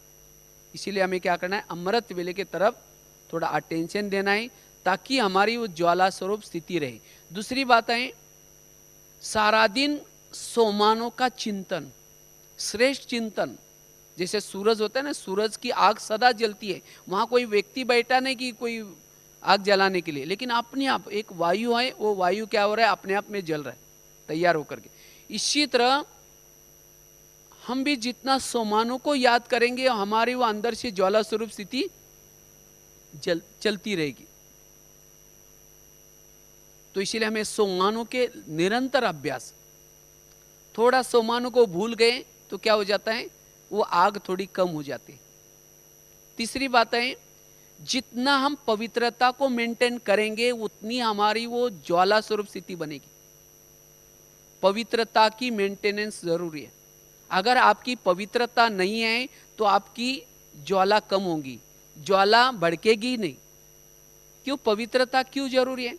इसीलिए हमें क्या करना है? अमृत वेले के तरफ थोड़ा अटेंशन देना है ताकि हमारी वो ज्वाला स्वरूप स्थिति रहे। दूसरी बात है सारा दिन सोमानों का चिंतन, श्रेष्ठ चिंतन। जैसे सूरज होता है ना, सूरज की आग सदा जलती है, वहां कोई व्यक्ति बैठा नहीं कि कोई आग जलाने के लिए, लेकिन अपने आप एक वायु है, वो वायु क्या हो रहा है? अपने आप में जल रहा है तैयार होकर के। इसी तरह हम भी जितना सोमानों को याद करेंगे हमारी वो अंदर से ज्वाला स्वरूप स्थिति चलती रहेगी। तो इसीलिए हमें सोमानों के निरंतर अभ्यास। थोड़ा सोमानों को भूल गए तो क्या हो जाता है? वो आग थोड़ी कम हो जाती है। तीसरी बात है जितना हम पवित्रता को मेंटेन करेंगे उतनी हमारी वो ज्वाला स्वरूप स्थिति बनेगी। पवित्रता की मेंटेनेंस जरूरी है। अगर आपकी पवित्रता नहीं है तो आपकी ज्वाला कम होगी, ज्वाला भड़केगी नहीं। क्यों? पवित्रता क्यों जरूरी है?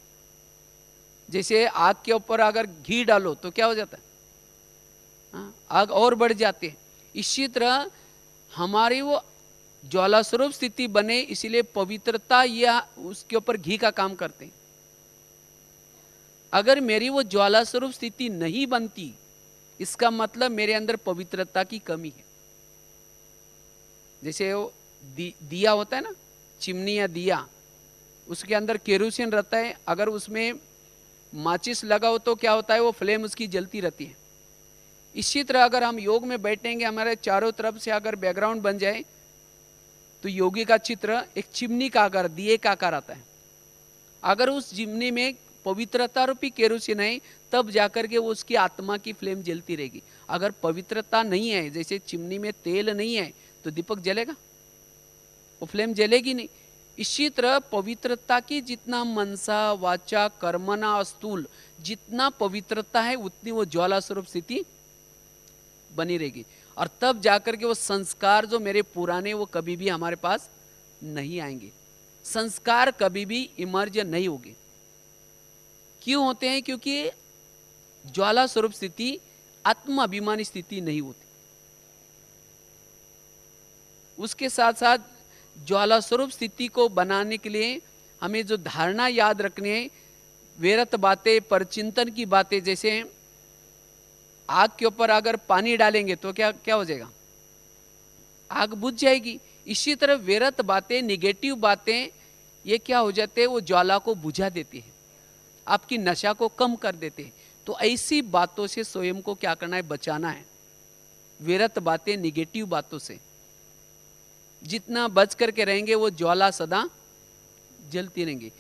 जैसे आग के ऊपर अगर घी डालो तो क्या हो जाता है? आग और बढ़ जाती है। इसी तरह हमारी वो ज्वाला स्वरूप स्थिति बने, इसलिए पवित्रता या उसके ऊपर घी का काम करते हैं। अगर मेरी वो ज्वाला स्वरूप स्थिति नहीं बनती, इसका मतलब मेरे अंदर पवित्रता की कमी है। जैसे वो दिया होता है ना, चिमनी या दिया, उसके अंदर केरोसिन रहता है, अगर उसमें माचिस लगाओ तो क्या होता है, वो फ्लेम उसकी जलती रहती है। इसी तरह अगर हम योग में बैठेंगे, हमारे चारों तरफ से अगर बैकग्राउंड बन जाए तो योगी का चित्र एक चिमनी का आकार, दिए का आकार आता है। अगर उस चिमनी में पवित्रता रूपी केरोसिन है, तब जाकर के वो उसकी आत्मा की फ्लेम जलती रहेगी। अगर पवित्रता नहीं है, जैसे चिमनी में तेल नहीं है, तो दीपक जलेगा, वो फ्लेम जलेगी नहीं। इसी तरह पवित्रता की जितना मनसा वाचा कर्मणा स्थूल जितना पवित्रता है, उतनी वो ज्वाला स्वरूप स्थिति बनी रहेगी। और तब जाकर के वो संस्कार जो मेरे पुराने, वो कभी भी हमारे पास नहीं आएंगे। संस्कार कभी भी इमर्ज नहीं होंगे। क्यों होते हैं? क्योंकि ज्वाला स्वरूप स्थिति आत्म अभिमानी स्थिति नहीं होती। उसके साथ साथ ज्वाला स्वरूप स्थिति को बनाने के लिए हमें जो धारणा याद रखनी है, वेरत बातें, परचिंतन की बातें, जैसे आग के ऊपर अगर पानी डालेंगे तो क्या क्या हो जाएगा? आग बुझ जाएगी। इसी तरह वेरत बातें, निगेटिव बातें, ये क्या हो जाते हैं, वो ज्वाला को बुझा देती है, आपकी नशा को कम कर देते हैं। तो ऐसी बातों से स्वयं को क्या करना है? बचाना है। वेरत बातें, निगेटिव बातों से जितना बच करके रहेंगे, वो ज्वाला सदा जलती रहेंगी।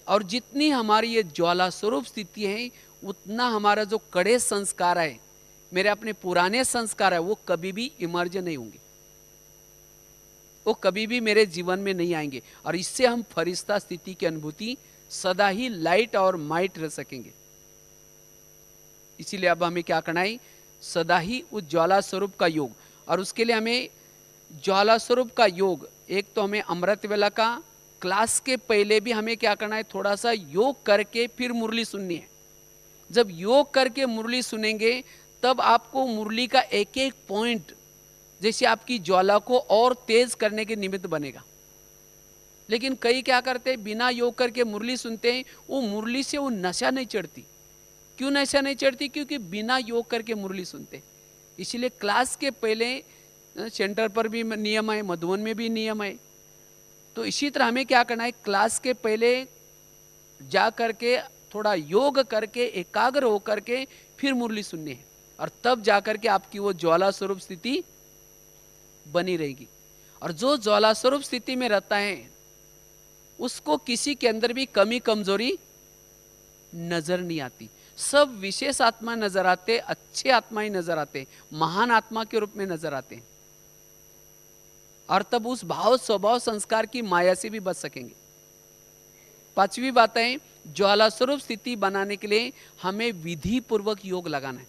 और जितनी हमारी ये ज्वाला स्वरूप स्थिति है, उतना हमारा जो कड़े संस्कार है, मेरे अपने पुराने संस्कार है, वो कभी भी इमर्ज नहीं होंगे, वो कभी भी मेरे जीवन में नहीं आएंगे। और इससे हम फरिश्ता स्थिति की अनुभूति सदा ही लाइट और माइट रह सकेंगे। इसीलिए अब हमें क्या करना है? सदा ही उस ज्वाला स्वरूप का योग। और उसके लिए हमें ज्वाला स्वरूप का योग, एक तो हमें अमृत वेला का क्लास के पहले भी हमें क्या करना है? थोड़ा सा योग करके फिर मुरली सुननी है। जब योग करके मुरली सुनेंगे, तब आपको मुरली का एक एक पॉइंट जैसे आपकी ज्वाला को और तेज करने के निमित्त बनेगा। लेकिन कई क्या करते हैं, बिना योग करके मुरली सुनते हैं, वो मुरली से वो नशा नहीं चढ़ती। क्यों नशा नहीं चढ़ती? क्योंकि बिना योग करके मुरली सुनते। इसलिए क्लास के पहले, सेंटर पर भी नियम है, मधुबन में भी नियम है। तो इसी तरह हमें क्या करना है? क्लास के पहले जा करके थोड़ा योग करके एकाग्र हो करके फिर मुरली सुननी है, और तब जाकर के आपकी वो ज्वाला स्वरूप स्थिति बनी रहेगी। और जो ज्वाला स्वरूप स्थिति में रहता है, उसको किसी के अंदर भी कमी कमजोरी नजर नहीं आती। सब विशेष आत्मा नजर आते, अच्छे आत्मा ही नजर आते, महान आत्मा के रूप में नजर आते हैं। और तब उस भाव स्वभाव संस्कार की माया से भी बच सकेंगे। पांचवी बात है, ज्वाला स्वरूप स्थिति बनाने के लिए हमें विधि पूर्वक योग लगाना है।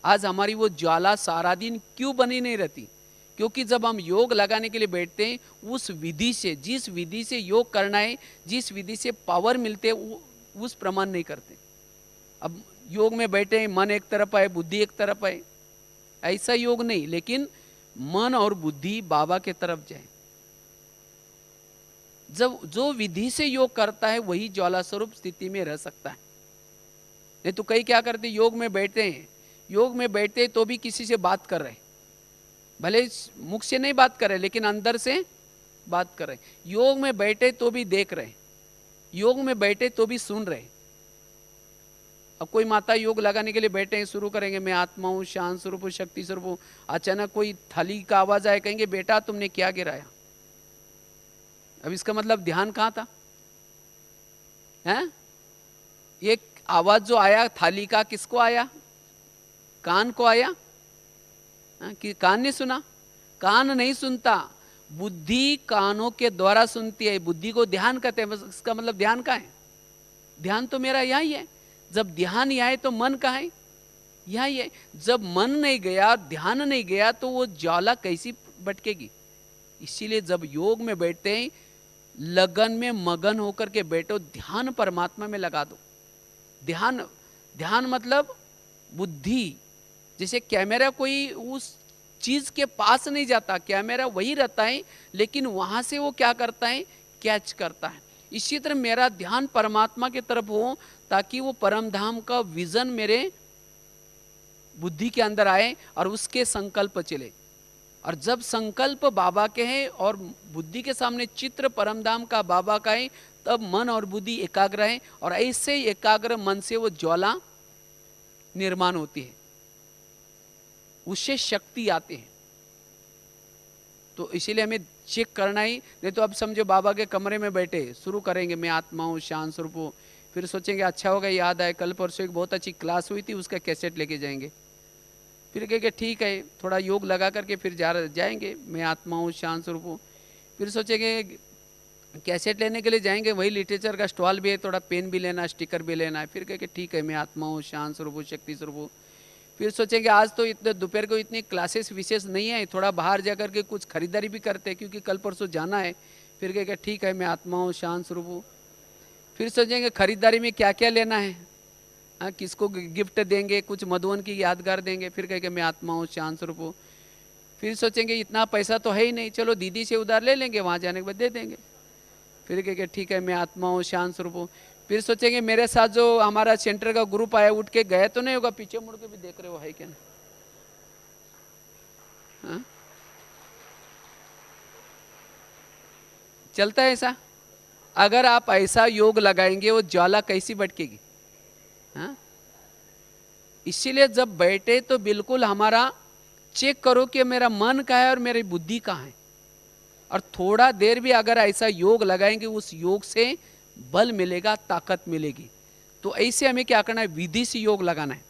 आज हमारी वो ज्वाला सारा दिन क्यों बनी नहीं रहती? क्योंकि जब हम योग लगाने के लिए बैठते हैं, उस विधि से, जिस विधि से योग करना है, जिस विधि से पावर मिलते, उस प्रमाण नहीं करते। अब योग में बैठे हैं, मन एक तरफ है, बुद्धि एक तरफ है, ऐसा योग नहीं, लेकिन मन और बुद्धि बाबा के तरफ जाए। जब जो विधि से योग करता है, वही ज्वाला स्वरूप स्थिति में रह सकता है। नहीं तो कई क्या करते, योग में बैठते हैं, योग में बैठते तो भी किसी से बात कर रहे, भले मुख से नहीं बात कर रहे, लेकिन अंदर से बात कर रहे। योग में बैठे तो भी देख रहे, योग में बैठे तो भी सुन रहे। अब कोई माता योग लगाने के लिए बैठे हैं, शुरू करेंगे, मैं आत्मा हूँ, शांत स्वरूप हूँ, शक्ति स्वरूप हूँ। अचानक कोई थाली का आवाज आए, कहेंगे बेटा तुमने क्या गिराया? अब इसका मतलब ध्यान कहाँ था? हैं? ये आवाज जो आया थाली का, किसको आया? कान को आया? कि कान ने सुना? कान नहीं सुनता, बुद्धि कानों के द्वारा सुनती है। बुद्धि को ध्यान कहते हैं। इसका मतलब ध्यान कहाँ है? ध्यान तो मेरा यहाँ ही है। जब ध्यान यहाँ है तो मन कहाँ है? यहाँ ही है। जब मन नहीं गया, ध्यान नहीं गया, तो वो ज्वाला कैसी भटकेगी? इसीलिए जब योग में बैठते हैं, लगन में मगन होकर के बैठो, ध्यान परमात्मा में लगा दो। ध्यान, ध्यान मतलब बुद्धि। जैसे कैमरा कोई उस चीज के पास नहीं जाता, कैमरा वही रहता है, लेकिन वहां से वो क्या करता है? कैच करता है। इसी तरह मेरा ध्यान परमात्मा की तरफ हो, ताकि वो परम धाम का विजन मेरे बुद्धि के अंदर आए और उसके संकल्प चले। और जब संकल्प बाबा के हैं और बुद्धि के सामने चित्र परमधाम का बाबा का है, तब मन और बुद्धि एकाग्र है और ऐसे एकाग्र मन से वो ज्वाला निर्माण होती है, उससे शक्ति आती है। तो इसीलिए हमें चेक करना ही, नहीं तो अब समझो बाबा के कमरे में बैठे शुरू करेंगे मैं आत्मा हूँ, शांत स्वरूप हूँ, फिर सोचेंगे अच्छा होगा, याद आए कल परसों एक बहुत अच्छी क्लास हुई थी, उसका कैसेट लेके जाएंगे, फिर कहेंगे ठीक है थोड़ा योग लगा करके फिर जाएंगे मैं आत्मा हूँ, शांत स्वरूप हूँ। फिर सोचेंगे कैसेट लेने के लिए जाएंगे, वही लिटरेचर का स्टॉल भी है, थोड़ा पेन भी लेना, स्टिकर भी लेना है, फिर कहेंगे ठीक है मैं आत्मा हूँ, शांत स्वरूप हूँ, शक्ति स्वरूप हूँ। फिर सोचेंगे आज तो इतने दोपहर को इतनी क्लासेस विशेष नहीं है, थोड़ा बाहर जा कर के कुछ खरीदारी भी करते हैं क्योंकि कल परसों जाना है, फिर कहेंगे ठीक है मैं आत्मा हूँ, शांत स्वरूप हूँ। फिर सोचेंगे खरीदारी में क्या क्या लेना है, हाँ किसको गिफ्ट देंगे, कुछ मधुवन की यादगार देंगे, फिर कहेंगे मैं आत्मा हूँ, शांत स्वरूप हूँ। फिर सोचेंगे इतना पैसा तो है ही नहीं, चलो दीदी से उधार ले लेंगे, वहाँ जाने के बाद दे देंगे, फिर कहेंगे ठीक है मैं आत्मा हूँ, शांत स्वरूप हूँ। फिर सोचेंगे मेरे साथ जो हमारा सेंटर का ग्रुप आया उठ के गए तो नहीं होगा, पीछे मुड़ के भी देख रहे हो है क्या ना, हाँ? चलता है ऐसा। अगर आप ऐसा योग लगाएंगे वो ज्वाला कैसी भटकेगी, हाँ? इसीलिए जब बैठे तो बिल्कुल हमारा चेक करो कि मेरा मन कहाँ है और मेरी बुद्धि कहाँ है, और थोड़ा देर भी अगर ऐसा योग लगाएंगे उस योग से बल मिलेगा, ताकत मिलेगी। तो ऐसे हमें क्या करना है, विधि से योग लगाना है,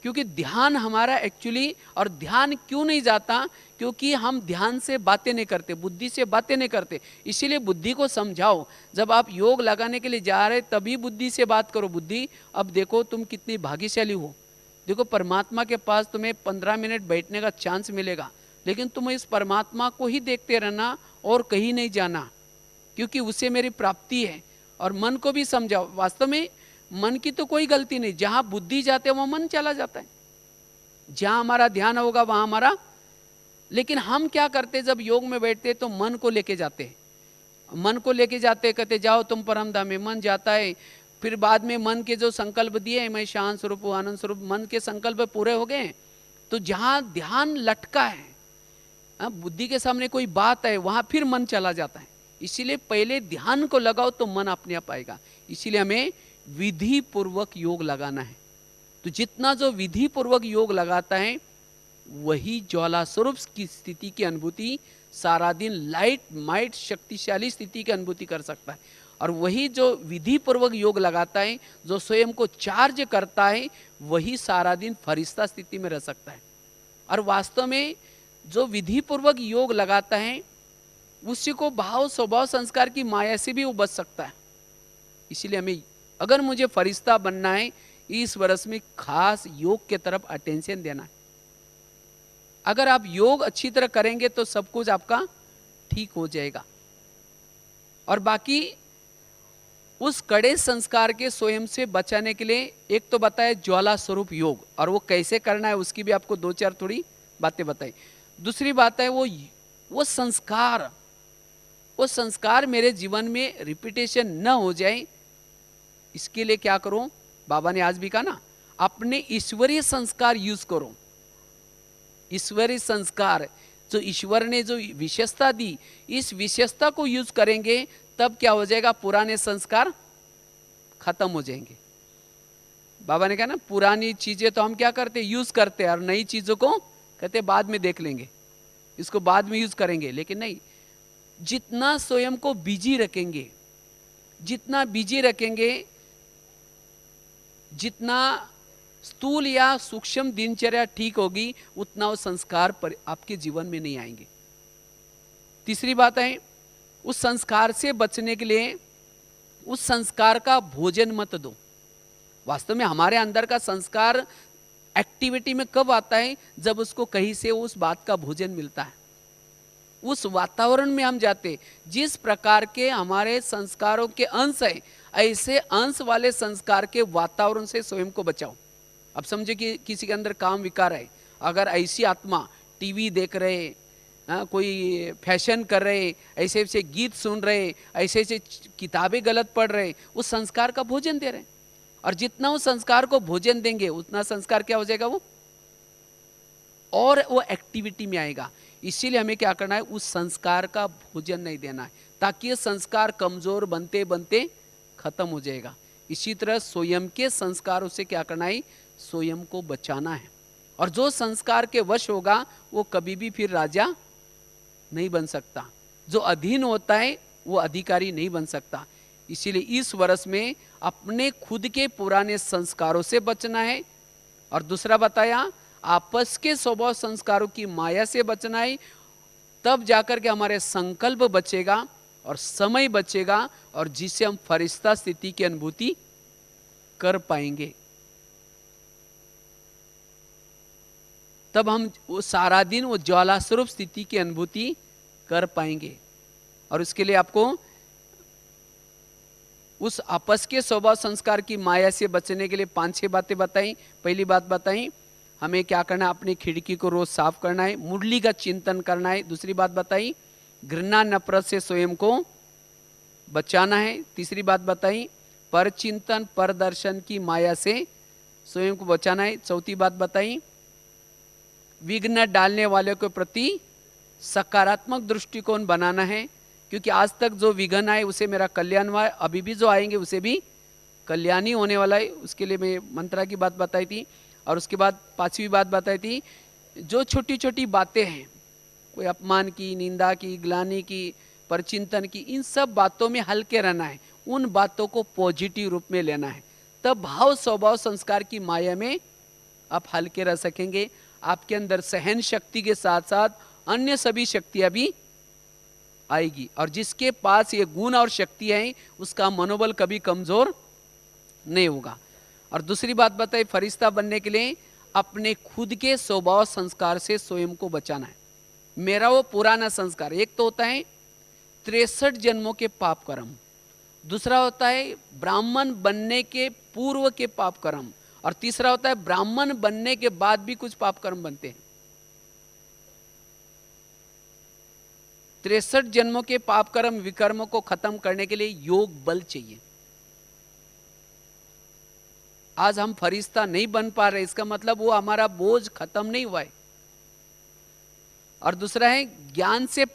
क्योंकि ध्यान हमारा एक्चुअली, और ध्यान क्यों नहीं जाता, क्योंकि हम ध्यान से बातें नहीं करते, बुद्धि से बातें नहीं करते। इसीलिए बुद्धि को समझाओ, जब आप योग लगाने के लिए जा रहे तभी बुद्धि से बात करो, बुद्धि अब देखो तुम कितनी भाग्यशाली हो, देखो परमात्मा के पास तुम्हें 15 मिनट बैठने का चांस मिलेगा, लेकिन तुम इस परमात्मा को ही देखते रहना और कहीं नहीं जाना, क्योंकि उससे मेरी प्राप्ति है। और मन को भी समझाओ, वास्तव में मन की तो कोई गलती नहीं, जहां बुद्धि जाते वहां मन चला जाता है, जहां हमारा ध्यान होगा वहां हमारा, लेकिन हम क्या करते, जब योग में बैठते तो मन को लेके जाते हैं, मन को लेके जाते, कहते जाओ तुम परमधाम में, मन जाता है। फिर बाद में मन के जो संकल्प दिए, मैं शांत स्वरूप हूँ, आनंद स्वरूप, मन के संकल्प पूरे हो गए, तो जहां ध्यान लटका है, बुद्धि के सामने कोई बात है, वहां फिर मन चला जाता है। इसीलिए पहले ध्यान को लगाओ तो मन अपने आप आएगा। इसीलिए हमें विधि पूर्वक योग लगाना है। तो जितना जो विधि पूर्वक योग लगाता है वही ज्वाला स्वरूप की स्थिति की अनुभूति, सारा दिन लाइट माइट शक्तिशाली स्थिति की अनुभूति कर सकता है। और वही जो विधि पूर्वक योग लगाता है, जो स्वयं को चार्ज करता है, वही सारा दिन फरिश्ता स्थिति में रह सकता है। और वास्तव में जो विधि पूर्वक योग लगाता है उसी को भाव स्वभाव संस्कार की माया से भी वो बच सकता है। इसीलिए हमें, अगर मुझे फरिश्ता बनना है, इस वर्ष में खास योग के तरफ अटेंशन देना है। अगर आप योग अच्छी तरह करेंगे तो सब कुछ आपका ठीक हो जाएगा। और बाकी उस कड़े संस्कार के स्वयं से बचाने के लिए एक तो बताया ज्वाला स्वरूप योग, और वो कैसे करना है उसकी भी आपको 2-4 थोड़ी बातें बताई। दूसरी बात है वो संस्कार मेरे जीवन में रिपीटेशन न हो जाए, इसके लिए क्या करो, बाबा ने आज भी कहा ना, अपने ईश्वरीय संस्कार यूज करो। ईश्वरीय संस्कार जो ईश्वर ने जो विशेषता दी, इस विशेषता को यूज करेंगे तब क्या हो जाएगा, पुराने संस्कार खत्म हो जाएंगे। बाबा ने कहा ना, पुरानी चीजें तो हम क्या करते, यूज करते हैं, और नई चीजों को कहते बाद में देख लेंगे, इसको बाद में यूज करेंगे। लेकिन नहीं, जितना स्वयं को बिजी रखेंगे, जितना बिजी रखेंगे, जितना स्थूल या सूक्ष्म दिनचर्या ठीक होगी, उतना वो संस्कार पर आपके जीवन में नहीं आएंगे। तीसरी बात है, उस संस्कार से बचने के लिए उस संस्कार का भोजन मत दो। वास्तव में हमारे अंदर का संस्कार एक्टिविटी में कब आता है, जब उसको कहीं से उस बात का भोजन मिलता है, उस वातावरण में हम जाते। जिस प्रकार के हमारे संस्कारों के अंश है, ऐसे अंश वाले संस्कार के वातावरण से स्वयं को बचाओ। अब समझे कि किसी के अंदर काम विकार है, अगर ऐसी आत्मा टीवी देख रहे, कोई फैशन कर रहे, ऐसे ऐसे गीत सुन रहे, ऐसे ऐसे किताबें गलत पढ़ रहे, उस संस्कार का भोजन दे रहे हैं। और जितना उस संस्कार को भोजन देंगे उतना संस्कार क्या हो जाएगा, वो और वो एक्टिविटी में आएगा। इसीलिए हमें क्या करना है, उस संस्कार का भोजन नहीं देना है, ताकि ये संस्कार कमजोर बनते बनते खत्म हो जाएगा। इसी तरह स्वयं के संस्कारों से क्या करना है, स्वयं को बचाना है। और जो संस्कार के वश होगा वो कभी भी फिर राजा नहीं बन सकता, जो अधीन होता है वो अधिकारी नहीं बन सकता। इसीलिए इस वर्ष में अपने खुद के पुराने संस्कारों से बचना है। और दूसरा बताया, आपस के स्वभाव संस्कारों की माया से बचना है। तब जाकर के हमारे संकल्प बचेगा और समय बचेगा, और जिससे हम फरिश्ता स्थिति की अनुभूति कर पाएंगे। तब हम वो सारा दिन वो ज्वाला स्वरूप स्थिति की अनुभूति कर पाएंगे। और उसके लिए आपको उस आपस के स्वभाव संस्कार की माया से बचने के लिए 5-6 बातें बताई। पहली बात बताई, हमें क्या करना है, अपनी खिड़की को रोज साफ करना है, मुरली का चिंतन करना है। दूसरी बात बताई, घृणा नफरत से स्वयं को बचाना है। तीसरी बात बताई, पर चिंतन पर दर्शन की माया से स्वयं को बचाना है। चौथी बात बताई, विघ्न डालने वाले के प्रति सकारात्मक दृष्टिकोण बनाना है, क्योंकि आज तक जो विघ्न आए उसे मेरा कल्याण हुआ है, अभी भी जो आएंगे उसे भी कल्याण ही होने वाला है। उसके लिए मैं मंत्रा की बात बताई थी। और उसके बाद 5वीं बात बताई थी, जो छोटी छोटी बातें हैं, कोई अपमान की, निंदा की, ग्लानि की, परचिंतन की, इन सब बातों में हल्के रहना है, उन बातों को पॉजिटिव रूप में लेना है। तब भाव स्वभाव संस्कार की माया में आप हल्के रह सकेंगे। आपके अंदर सहन शक्ति के साथ साथ अन्य सभी शक्तियां भी आएगी। और जिसके पास ये गुण और शक्ति है उसका मनोबल कभी कमजोर नहीं होगा। और दूसरी बात बताई, फरिश्ता बनने के लिए अपने खुद के स्वभाव संस्कार से स्वयं को बचाना है। मेरा वो पुराना संस्कार, एक तो होता है 63 जन्मों के पाप कर्म, दूसरा होता है ब्राह्मण बनने के पूर्व के पाप कर्म, और तीसरा होता है ब्राह्मण बनने के बाद भी कुछ पाप कर्म बनते हैं। 63 जन्मों के पाप कर्म विकर्म को खत्म करने के लिए योग बल चाहिए। आज हम फरिश्ता नहीं बन पा रहे, इसका मतलब वो हमारा बोझ खत्म नहीं हुआ है। और दूसरा है ज्ञान से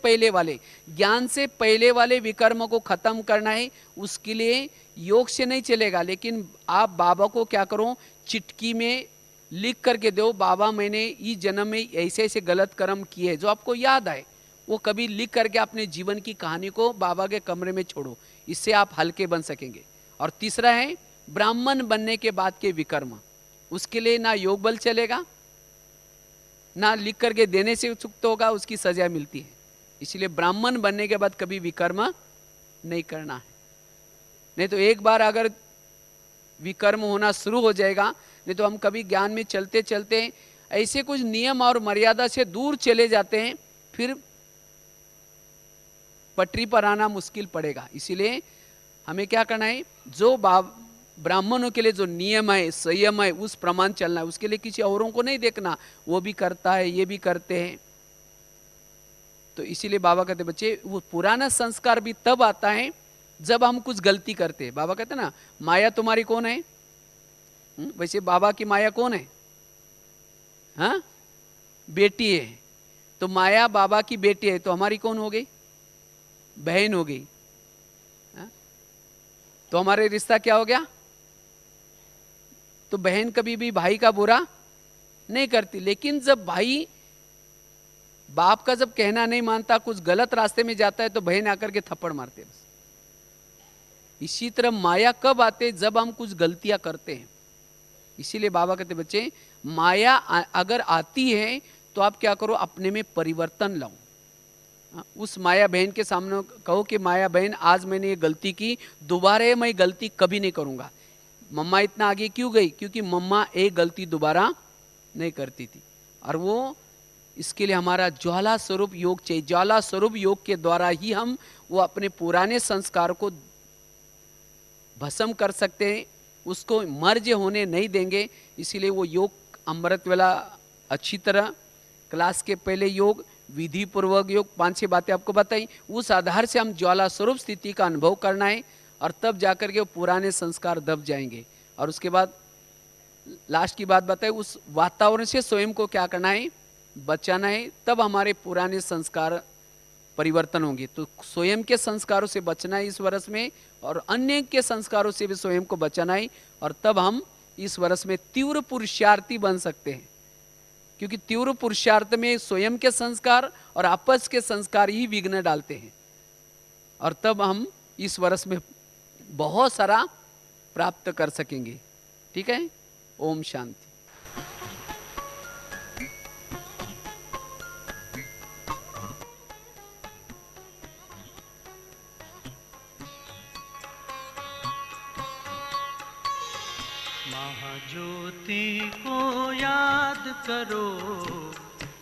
पहले वाले विकर्म को खत्म करना है। उसके लिए योग से नहीं चलेगा, लेकिन आप बाबा को क्या करो, चिटकी में लिख करके दो, बाबा मैंने इस जन्म में ऐसे ऐसे गलत कर्म किए, जो आपको याद आए वो कभी लिख करके अपने जीवन की कहानी को बाबा के कमरे में छोड़ो, इससे आप हल्के बन सकेंगे। और तीसरा है ब्राह्मण बनने के बाद के विकर्म, उसके लिए ना योग बल चलेगा, ना लिख करके देने से चुकता होगा, उसकी सजा मिलती है। इसलिए ब्राह्मण बनने के बाद कभी विकर्म नहीं करना है। नहीं तो एक बार अगर विकर्म होना शुरू हो जाएगा, नहीं तो हम कभी ज्ञान में चलते चलते ऐसे कुछ नियम और मर्यादा से दूर चले जाते हैं, फिर पटरी पर आना मुश्किल पड़ेगा। इसीलिए हमें क्या करना है, जो ब्राह्मणों के लिए जो नियम है, संयम है, उस प्रमाण चलना है। उसके लिए किसी औरों को नहीं देखना, वो भी करता है, ये भी करते हैं। तो इसीलिए बाबा कहते बच्चे, वो पुराना संस्कार भी तब आता है जब हम कुछ गलती करते हैं। बाबा कहते ना, माया तुम्हारी कौन है? वैसे बाबा की माया कौन है? हाँ, बेटी है। तो माया बाबा की बेटी है, तो हमारी कौन हो गई? बहन हो गई। तो हमारे रिश्ता क्या हो गया? तो बहन कभी भी भाई का बुरा नहीं करती, लेकिन जब भाई बाप का जब कहना नहीं मानता, कुछ गलत रास्ते में जाता है, तो बहन आकर के थप्पड़ मारते बस। इसी तरह माया कब आते? जब हम कुछ गलतियां करते हैं। इसीलिए बाबा कहते बच्चे, माया अगर आती है तो आप क्या करो, अपने में परिवर्तन लाओ। उस माया बहन के सामने कहो कि माया बहन, आज मैंने ये गलती की, दोबारा मैं गलती कभी नहीं करूंगा। मम्मा इतना आगे क्यों गई? क्योंकि मम्मा एक गलती दोबारा नहीं करती थी। और वो इसके लिए हमारा ज्वाला स्वरूप योग चाहिए। ज्वाला स्वरूप योग के द्वारा ही हम वो अपने पुराने संस्कार को भस्म कर सकते हैं, उसको मर्ज होने नहीं देंगे। इसीलिए वो योग अमृत वेला अच्छी तरह क्लास के पहले योग, विधि पूर्वक योग 5-6 बातें आपको बताई, उस आधार से हम ज्वाला स्वरूप स्थिति का अनुभव करना है और तब जाकर के वो पुराने संस्कार दब जाएंगे। और उसके बाद लास्ट की बात बताई, उस वातावरण से स्वयं को क्या करना है, बचाना है, तब हमारे पुराने संस्कार परिवर्तन होंगे। तो स्वयं के संस्कारों से बचना है इस वर्ष में, और अन्य के संस्कारों से भी स्वयं को बचाना है, और तब हम इस वर्ष में तीव्र पुरुषार्थी बन सकते हैं। क्योंकि तीव्र पुरुषार्थ में स्वयं के संस्कार और आपस के संस्कार ही विघ्न डालते हैं, और तब हम इस वर्ष में बहुत सारा प्राप्त कर सकेंगे। ठीक है, ओम शांति। महाज्योति को याद करो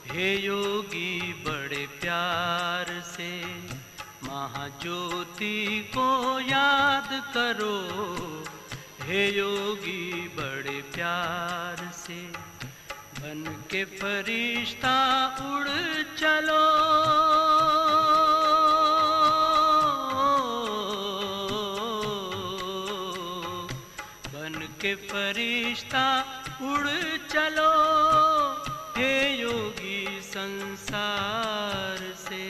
हे योगी बड़े प्यार से, महाज्योति को याद करो हे योगी बड़े प्यार से, बन के फरिश्ता उड़ चलो, बन के फरिश्ता उड़ चलो हे योगी संसार से,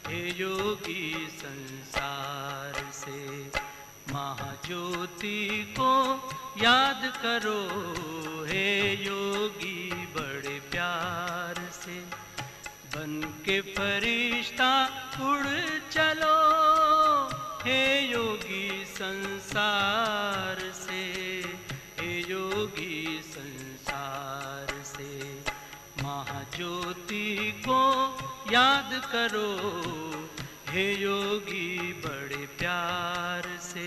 हे योगी संसार से। महाज्योति को याद करो हे योगी बड़े प्यार से, बन के फरिश्ता उड़ चलो हे योगी संसार से, हे योगी संसार से। महाज्योति को याद करो हे योगी बड़े प्यार से।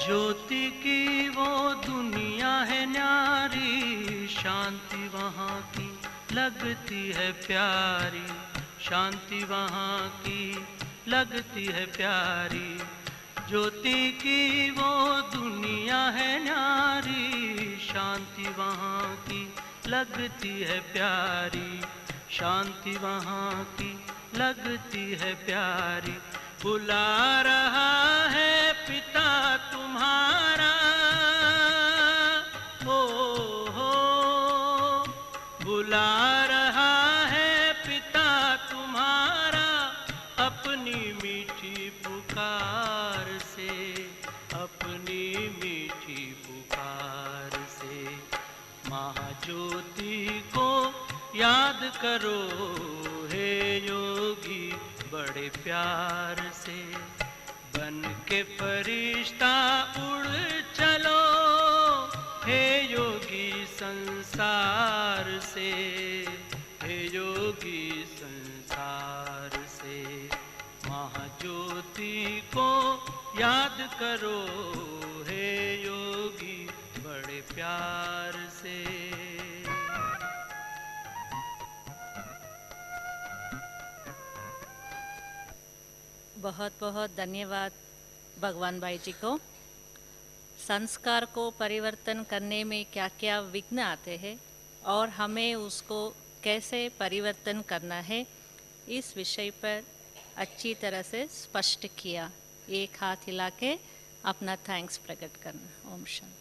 ज्योति की वो दुनिया है न्यारी, शांति वहाँ की लगती है प्यारी, शांति वहाँ की लगती है प्यारी। ज्योति की वो दुनिया है न्यारी, शांति वहाँ की लगती है प्यारी, शांति वहाँ की लगती है प्यारी। बुला रहा है पिता तुम्हारा, हो बुला रहा है पिता तुम्हारा, अपनी मीठी पुकार से, अपनी मीठी पुकार से। महाज्योति को याद करो हे योगी बड़े प्यार से, बन के फरिश्ता उड़ चलो हे योगी संसार से, हे योगी संसार से। महाज्योति को याद करो हे योगी बड़े प्यार से। बहुत बहुत धन्यवाद भगवान भाई जी को। संस्कार को परिवर्तन करने में क्या क्या विघ्न आते हैं और हमें उसको कैसे परिवर्तन करना है, इस विषय पर अच्छी तरह से स्पष्ट किया। एक हाथ हिला के अपना थैंक्स प्रकट करना। ओम शांति।